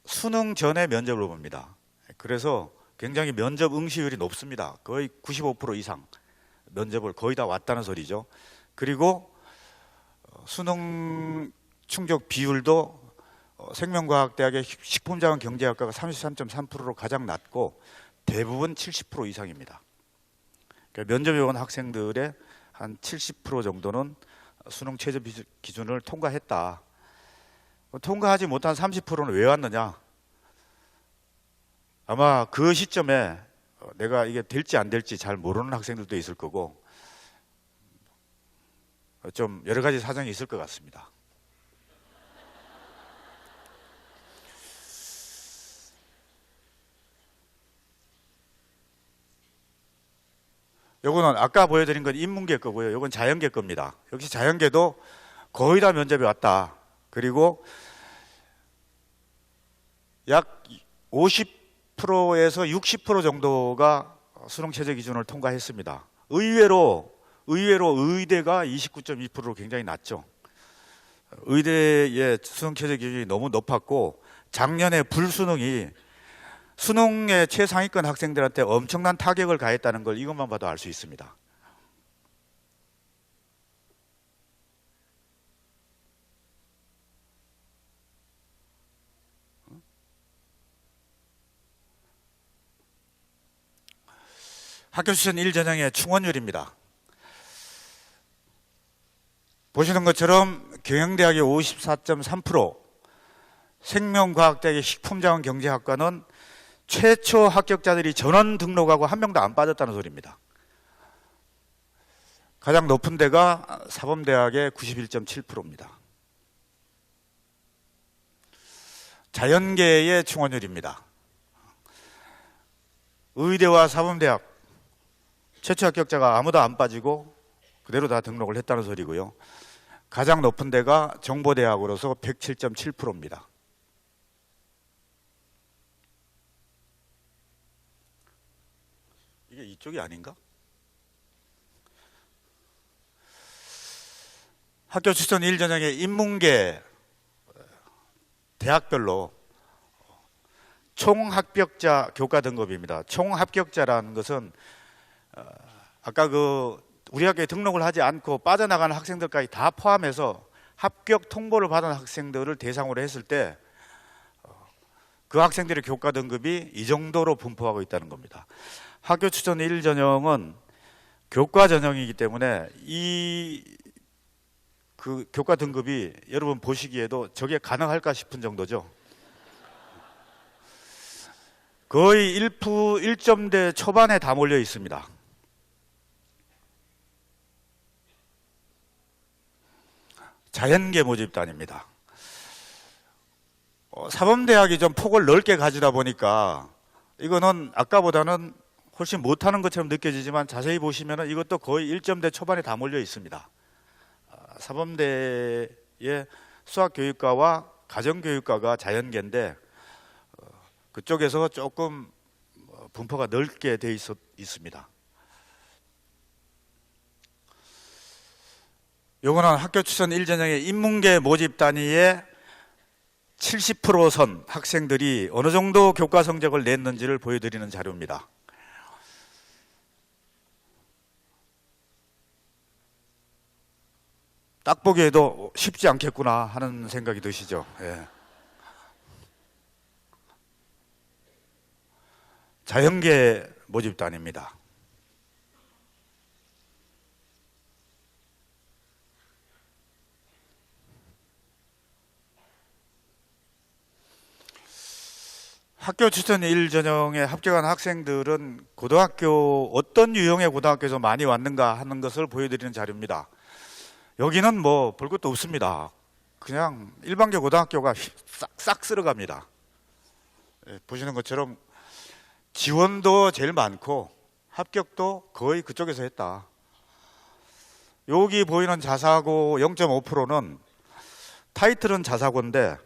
수능 전에 면접을 봅니다. 그래서 굉장히 면접 응시율이 높습니다. 거의 95% 이상 면접을 거의 다 왔다는 소리죠. 그리고 수능 충족 비율도 생명과학대학의 식품자원경제학과가 33.3%로 가장 낮고 대부분 70% 이상입니다. 그러니까 면접에 온 학생들의 한 70% 정도는 수능 최저 기준을 통과했다. 통과하지 못한 30%는 왜 왔느냐? 아마 그 시점에 내가 이게 될지 안 될지 잘 모르는 학생들도 있을 거고 좀 여러 가지 사정이 있을 것 같습니다. 요거는 아까 보여드린 건 인문계 거고요. 요건 자연계 겁니다. 역시 자연계도 거의 다 면접에 왔다. 그리고 약 50%에서 60% 정도가 수능 최저 기준을 통과했습니다. 의외로 의대가 29.2%로 굉장히 낮죠. 의대의 수능 최저 기준이 너무 높았고 작년에 불수능이 수능의 최상위권 학생들한테 엄청난 타격을 가했다는 걸 이것만 봐도 알 수 있습니다. 학교 추천 1 전형의 충원율입니다. 보시는 것처럼 경영대학의 54.3%, 생명과학대학의 식품자원경제학과는 최초 합격자들이 전원 등록하고 한 명도 안 빠졌다는 소리입니다. 가장 높은 데가 사범대학의 91.7%입니다. 자연계의 충원율입니다. 의대와 사범대학 최초 합격자가 아무도 안 빠지고 그대로 다 등록을 했다는 소리고요. 가장 높은 데가 정보대학으로서 107.7%입니다. 이게 이쪽이 아닌가? 학교 추천 1 전형의 인문계 대학별로 총합격자 교과 등급입니다. 총합격자라는 것은 아까 우리 학교에 등록을 하지 않고 빠져나가는 학생들까지 다 포함해서 합격 통보를 받은 학생들을 대상으로 했을 때 그 학생들의 교과 등급이 이 정도로 분포하고 있다는 겁니다. 학교 추천 1 전형은 교과 전형이기 때문에 그 교과 등급이 여러분 보시기에도 저게 가능할까 싶은 정도죠. 거의 1점대 초반에 다 몰려 있습니다. 자연계 모집단입니다. 사범대학이 좀 폭을 넓게 가지다 보니까 이거는 아까보다는 훨씬 못하는 것처럼 느껴지지만 자세히 보시면 이것도 거의 1점대 초반에 다 몰려 있습니다. 사범대의 수학교육과와 가정교육과가 자연계인데 그쪽에서 조금 분포가 넓게 돼 있습니다. 요거는 학교 추천 1 전형의 인문계 모집 단위의 70% 선 학생들이 어느 정도 교과 성적을 냈는지를 보여드리는 자료입니다. 딱 보기에도 쉽지 않겠구나 하는 생각이 드시죠. 예. 자연계 모집단입니다. 학교 추천 1 전형에 합격한 학생들은 고등학교 어떤 유형의 고등학교에서 많이 왔는가 하는 것을 보여드리는 자료입니다. 여기는 뭐 볼 것도 없습니다. 그냥 일반계 고등학교가 싹 쓸어갑니다. 보시는 것처럼 지원도 제일 많고 합격도 거의 그쪽에서 했다. 여기 보이는 자사고 0.5%는 타이틀은 자사고인데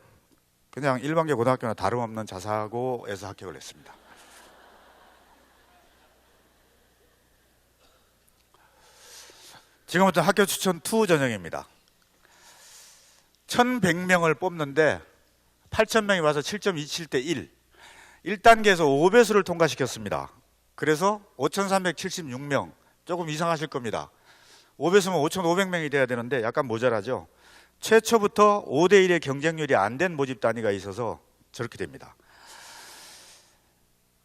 그냥 일반계 고등학교나 다름없는 자사고에서 합격을 했습니다. 지금부터 학교 추천 2 전형입니다. 1100명을 뽑는데 8000명이 와서 7.27대 1. 1단계에서 5배수를 통과시켰습니다. 그래서 5376명, 조금 이상하실 겁니다. 5배수면 5500명이 돼야 되는데 약간 모자라죠. 최초부터 5대1의 경쟁률이 안 된 모집 단위가 있어서 저렇게 됩니다.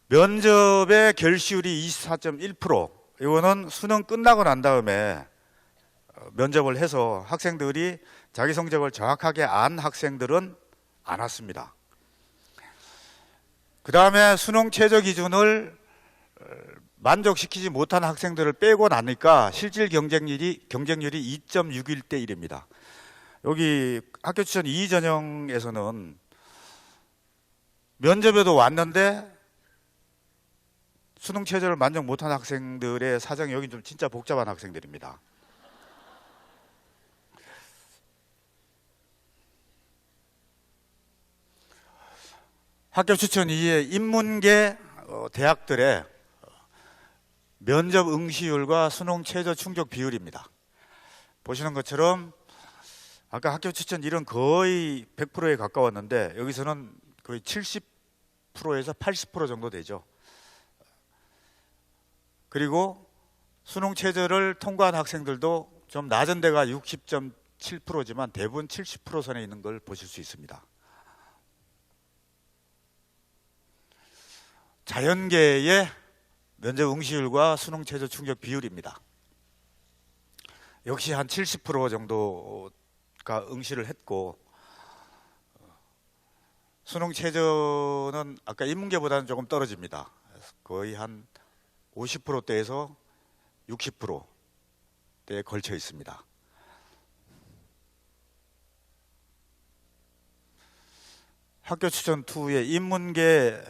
면접의 결시율이 24.1%. 이거는 수능 끝나고 난 다음에 면접을 해서 학생들이 자기 성적을 정확하게 안 학생들은 안 왔습니다. 그 다음에 수능 최저 기준을 만족시키지 못한 학생들을 빼고 나니까 실질 경쟁률이 2.61대 1입니다. 여기 학교 추천 2 전형에서는 면접에도 왔는데 수능 최저를 만족 못한 학생들의 사정이 여기 좀 진짜 복잡한 학생들입니다. 학교 추천 2의 인문계 대학들의 면접 응시율과 수능 최저 충족 비율입니다. 보시는 것처럼 아까 학교 추천 1은 거의 100%에 가까웠는데 여기서는 거의 70%에서 80% 정도 되죠. 그리고 수능 최저를 통과한 학생들도 좀 낮은 데가 60.7%지만 대부분 70% 선에 있는 걸 보실 수 있습니다. 자연계의 면접 응시율과 수능 최저 충족 비율입니다. 역시 한 70% 정도가 응시를 했고 수능 최저는 아까 인문계보다는 조금 떨어집니다. 거의 한 50%대에서 60%대에 걸쳐 있습니다. 학교 추천 2의 인문계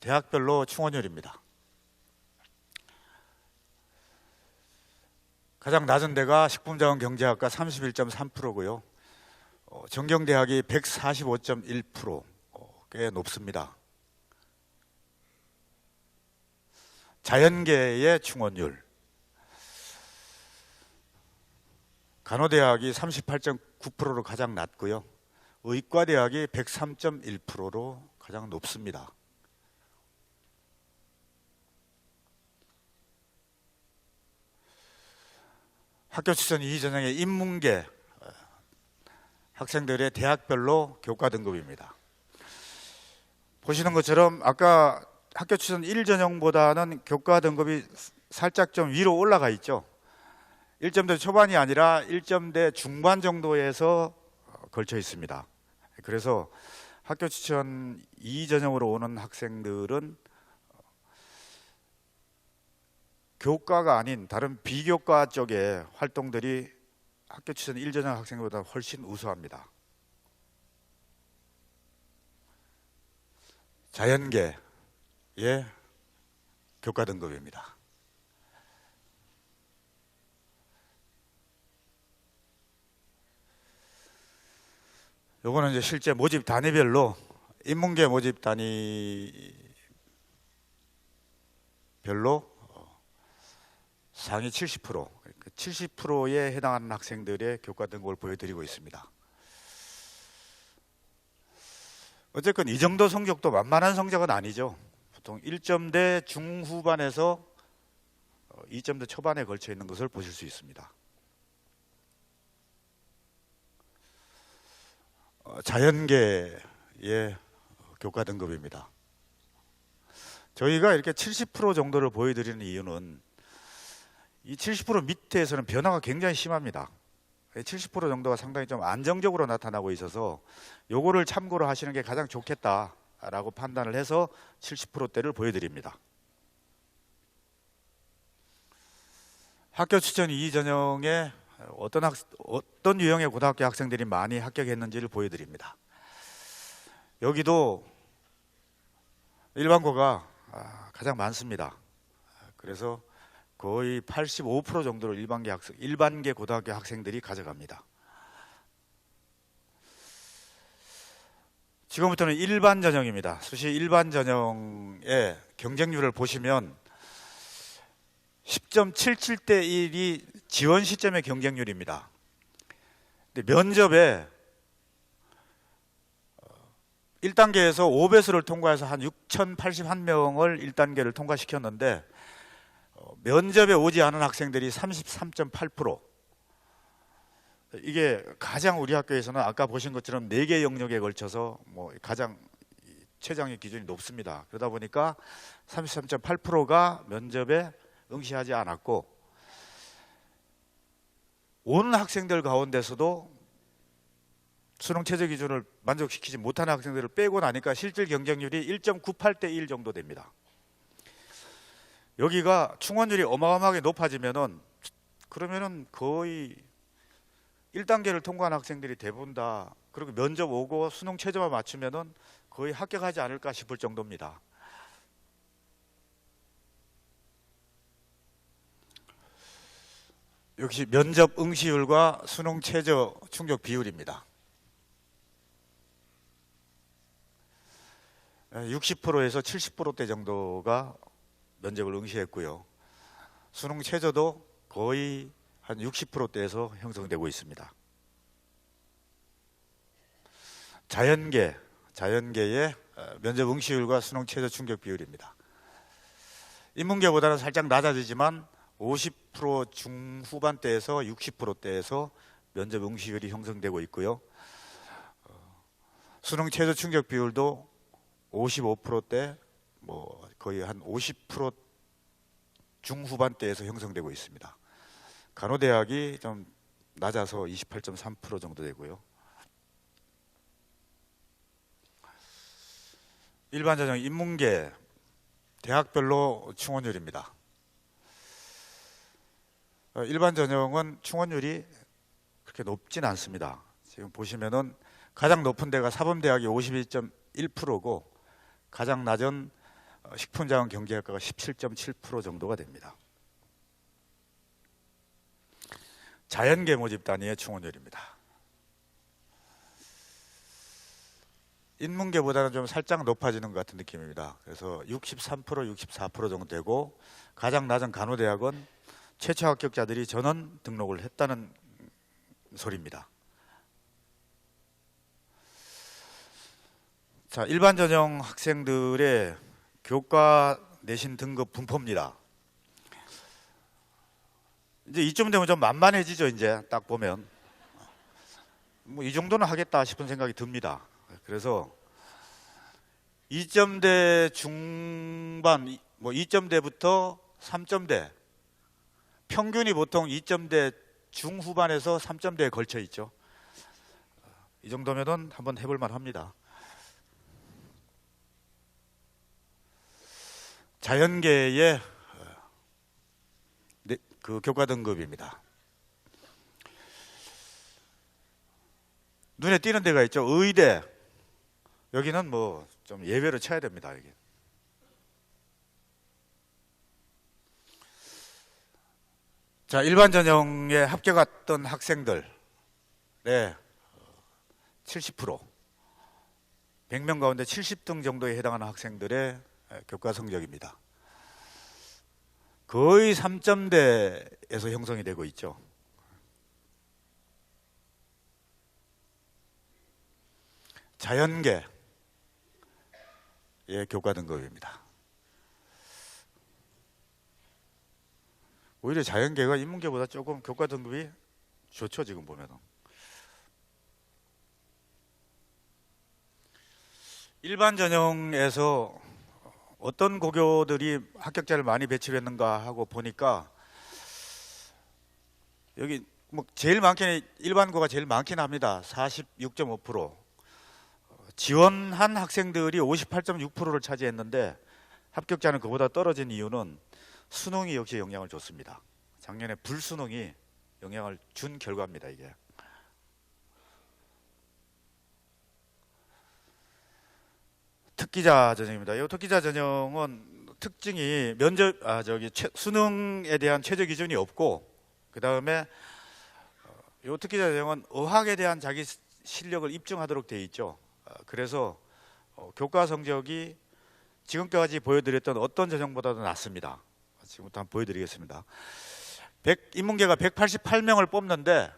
대학별로 충원율입니다. 가장 낮은 데가 식품자원경제학과 31.3%고요. 전경대학이 145.1%, 꽤 높습니다. 자연계의 충원율, 간호대학이 38.9%로 가장 낮고요. 의과대학이 103.1%로 가장 높습니다. 학교 추천 2 전형의 인문계 학생들의 대학별로 교과 등급입니다. 보시는 것처럼 아까 학교 추천 1 전형보다는 교과 등급이 살짝 좀 위로 올라가 있죠. 1점대 초반이 아니라 1점대 중반 정도에서 걸쳐 있습니다. 그래서 학교 추천 2 전형으로 오는 학생들은 교과가 아닌 다른 비교과 쪽의 활동들이 학교 추천 1 전형 학생보다 훨씬 우수합니다. 자연계의 교과 등급입니다. 요거는 이제 실제 모집 단위별로 인문계 모집 단위별로 상위 70%, 70%에 해당하는 학생들의 교과 등급을 보여드리고 있습니다. 어쨌건 이 정도 성적도 만만한 성적은 아니죠. 보통 1점대 중후반에서 2점대 초반에 걸쳐 있는 것을 보실 수 있습니다. 자연계의 교과 등급입니다. 저희가 이렇게 70% 정도를 보여드리는 이유는 이 70% 밑에서는 변화가 굉장히 심합니다. 70% 정도가 상당히 좀 안정적으로 나타나고 있어서 요거를 참고로 하시는 게 가장 좋겠다라고 판단을 해서 70%대를 보여드립니다. 학교 추천 2 전형의 어떤 유형의 고등학교 학생들이 많이 합격했는지를 보여드립니다. 여기도 일반고가 가장 많습니다. 그래서 거의 85% 정도를 일반계 고등학교 학생들이 가져갑니다. 지금부터는 일반 전형입니다. 수시 일반 전형의 경쟁률을 보시면 10.77대 1이 지원 시점의 경쟁률입니다. 근데 면접에 1단계에서 5배수를 통과해서 한 6,081명을 1단계를 통과시켰는데 면접에 오지 않은 학생들이 33.8%. 이게 가장 우리 학교에서는 아까 보신 것처럼 4개 영역에 걸쳐서 가장 최장의 기준이 높습니다. 그러다 보니까 33.8%가 면접에 응시하지 않았고, 온 학생들 가운데서도 수능 최저 기준을 만족시키지 못하는 학생들을 빼고 나니까 실질 경쟁률이 1.98대 1 정도 됩니다. 여기가 충원율이 어마어마하게 높아지면은 그러면은 거의 1단계를 통과한 학생들이 대부분 다 그리고 면접 오고 수능 최저만 맞추면은 거의 합격하지 않을까 싶을 정도입니다. 역시 면접 응시율과 수능 최저 충족 비율입니다. 60%에서 70%대 정도가 면접을 응시했고요. 수능 최저도 거의 한 60%대에서 형성되고 있습니다. 자연계의 면접 응시율과 수능 최저 충족 비율입니다. 인문계보다는 살짝 낮아지지만 50% 중후반대에서 60%대에서 면접 응시율이 형성되고 있고요. 수능 최저 충족 비율도 55%대 거의 한 50% 중후반대에서 형성되고 있습니다. 간호대학이 좀 낮아서 28.3% 정도 되고요. 일반 전형 인문계 대학별로 충원율입니다. 일반 전형은 충원율이 그렇게 높진 않습니다. 지금 보시면은 가장 높은 데가 사범대학이 52.1%고 가장 낮은 식품자원경제학과가 17.7% 정도가 됩니다. 자연계 모집 단위의 충원율입니다. 인문계보다는 좀 살짝 높아지는 것 같은 느낌입니다. 그래서 63%, 64% 정도 되고 가장 낮은 간호대학은 최초 합격자들이 전원 등록을 했다는 소리입니다. 자, 일반 전형 학생들의 교과 내신 등급 분포입니다. 이제 이쯤 되면 좀 만만해지죠. 이제 딱 보면 이 정도는 하겠다 싶은 생각이 듭니다. 그래서 2점대 중반, 2점대부터 3점대, 평균이 보통 2점대 중후반에서 3점대에 걸쳐 있죠. 이 정도면은 한번 해볼 만합니다. 자연계의 그 교과 등급입니다. 눈에 띄는 데가 있죠. 의대. 여기는 좀 예외로 쳐야 됩니다. 여기. 자, 일반 전형에 합격했던 학생들, 70%, 100명 가운데 70등 정도에 해당하는 학생들의 교과 성적입니다. 거의 3점대에서 형성이 되고 있죠. 자연계의 교과 등급입니다. 오히려 자연계가 인문계보다 조금 교과 등급이 좋죠. 지금 보면은. 일반 전형에서 어떤 고교들이 합격자를 많이 배출했는가 하고 보니까 여기 제일 많기는 일반고가 제일 많긴 합니다. 46.5%. 지원한 학생들이 58.6%를 차지했는데 합격자는 그보다 떨어진 이유는 수능이 역시 영향을 줬습니다. 작년에 불수능이 영향을 준 결과입니다. 이게. 특기자 전형입니다. 이 특기자 전형은 특징이 수능에 대한 최저 기준이 없고, 그 다음에 이 특기자 전형은 어학에 대한 자기 실력을 입증하도록 되어 있죠. 그래서 교과 성적이 지금까지 보여드렸던 어떤 전형보다도 낮습니다. 지금부터 한번 보여드리겠습니다. 인문계가 188명을 뽑는데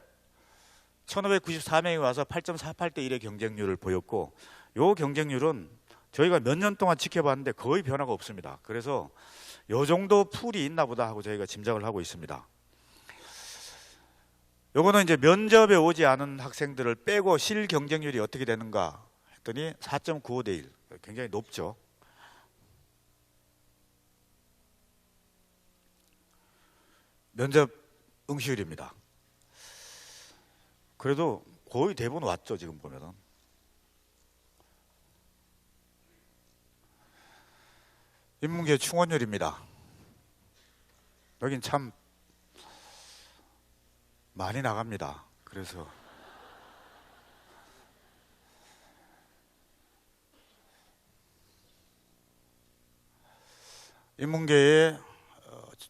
1594명이 와서 8.48대 1의 경쟁률을 보였고, 이 경쟁률은 저희가 몇 년 동안 지켜봤는데 거의 변화가 없습니다. 그래서 이 정도 풀이 있나 보다 하고 저희가 짐작을 하고 있습니다. 요거는 이제 면접에 오지 않은 학생들을 빼고 실 경쟁률이 어떻게 되는가 했더니 4.95대 1, 굉장히 높죠. 면접 응시율입니다. 그래도 거의 대부분 왔죠. 지금 보면은. 인문계 충원율입니다. 여긴 참 많이 나갑니다. 그래서 인문계의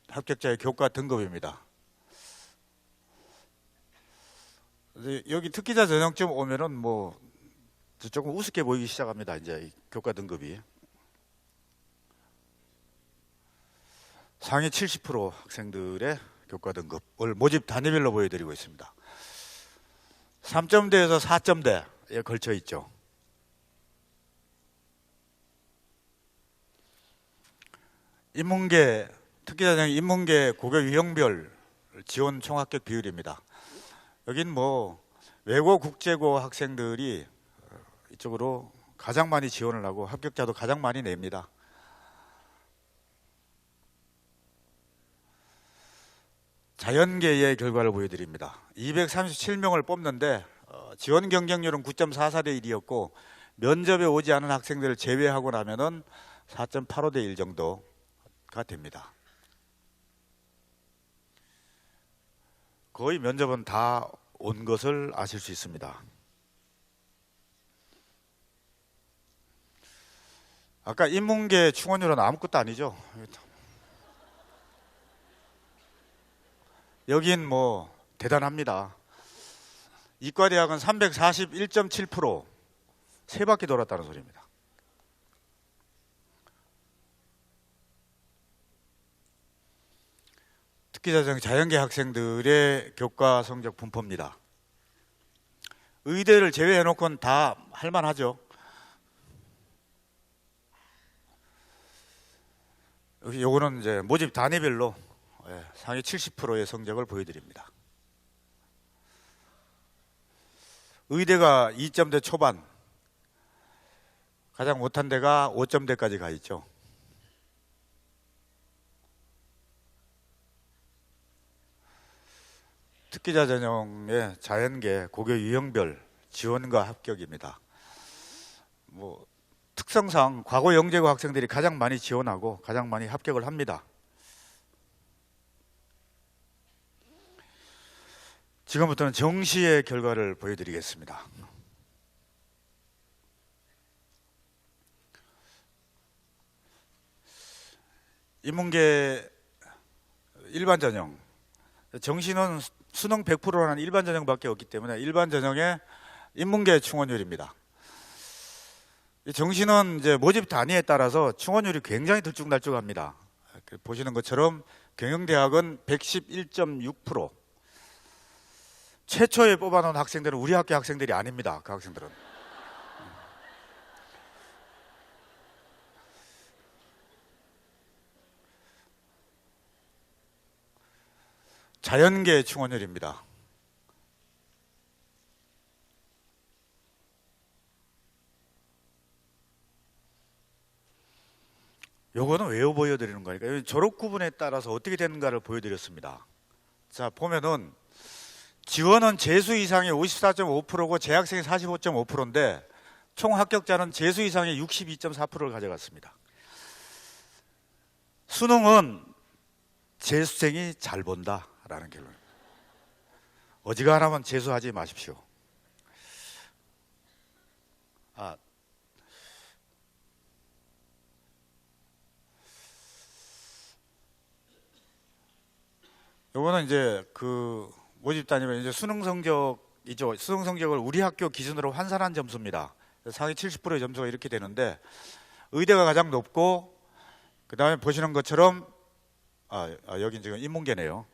합격자의 교과 등급입니다. 여기 특기자 전형쯤 오면은 뭐 조금 우습게 보이기 시작합니다. 이제 이 교과 등급이 상위 70% 학생들의 교과 등급을 모집 단위별로 보여드리고 있습니다. 3점대에서 4점대에 걸쳐 있죠. 인문계 특기자 전형 인문계 고교 유형별 지원 총합격 비율입니다. 여긴 뭐 외고 국제고 학생들이 이쪽으로 가장 많이 지원을 하고 합격자도 가장 많이 냅니다. 자연계의 결과를 보여드립니다. 237명을 뽑는데 지원 경쟁률은 9.44대 1이었고 면접에 오지 않은 학생들을 제외하고 나면은 4.85대 1 정도가 됩니다. 거의 면접은 다 온 것을 아실 수 있습니다. 아까 인문계 충원율은 아무것도 아니죠. 여긴 뭐 대단합니다. 이과대학은 341.7%, 세 바퀴 돌았다는 소리입니다. 특기자정 자연계 학생들의 교과 성적 분포입니다. 의대를 제외해놓고는 다 할만하죠. 요거는 이제 모집 단위별로 상위 70%의 성적을 보여드립니다. 의대가 2점대 초반, 가장 못한 데가 5점대까지 가 있죠. 특기자 전형의 자연계 고교 유형별 지원과 합격입니다. 뭐 특성상 과거 영재고 학생들이 가장 많이 지원하고 가장 많이 합격을 합니다. 지금부터는 정시의 결과를 보여드리겠습니다. 인문계 일반 전형, 정시는 수능 100%라는 일반 전형밖에 없기 때문에 일반 전형의 인문계 충원율입니다. 정시는 이제 모집 단위에 따라서 충원율이 굉장히 들쭉날쭉합니다. 보시는 것처럼 경영대학은 111.6%. 최초에 뽑아놓은 학생들은 우리 학교 학생들이 아닙니다. 그 학생들은. 자연계 충원율입니다. 요거는 왜 보여드리는 거니까 졸업 구분에 따라서 어떻게 되는가를 보여드렸습니다. 자, 보면은 지원은 재수 이상의 54.5%고 재학생이 45.5%인데 총 합격자는 재수 이상의 62.4%를 가져갔습니다. 수능은 재수생이 잘 본다라는 결론입니다. 어지간하면 재수하지 마십시오. 요거는 이제 그 모집 단위면 이제 수능 성적이죠. 수능 성적을 우리 학교 기준으로 환산한 점수입니다. 상위 70%의 점수가 이렇게 되는데 의대가 가장 높고 그 다음에 보시는 것처럼 여긴 지금 인문계네요.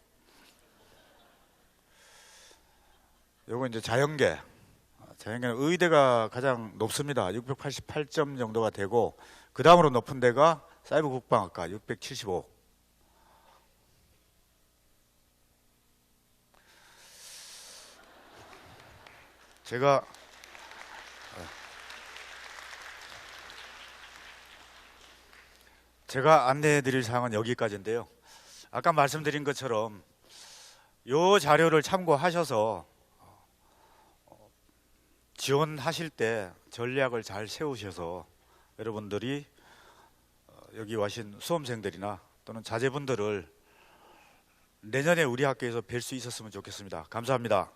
요거 이제 자연계는 의대가 가장 높습니다. 688점 정도가 되고 그 다음으로 높은 데가 사이버 국방학과 675. 제가 안내해 드릴 사항은 여기까지인데요. 아까 말씀드린 것처럼 이 자료를 참고하셔서 지원하실 때 전략을 잘 세우셔서 여러분들이 여기 와신 수험생들이나 또는 자제분들을 내년에 우리 학교에서 뵐 수 있었으면 좋겠습니다. 감사합니다.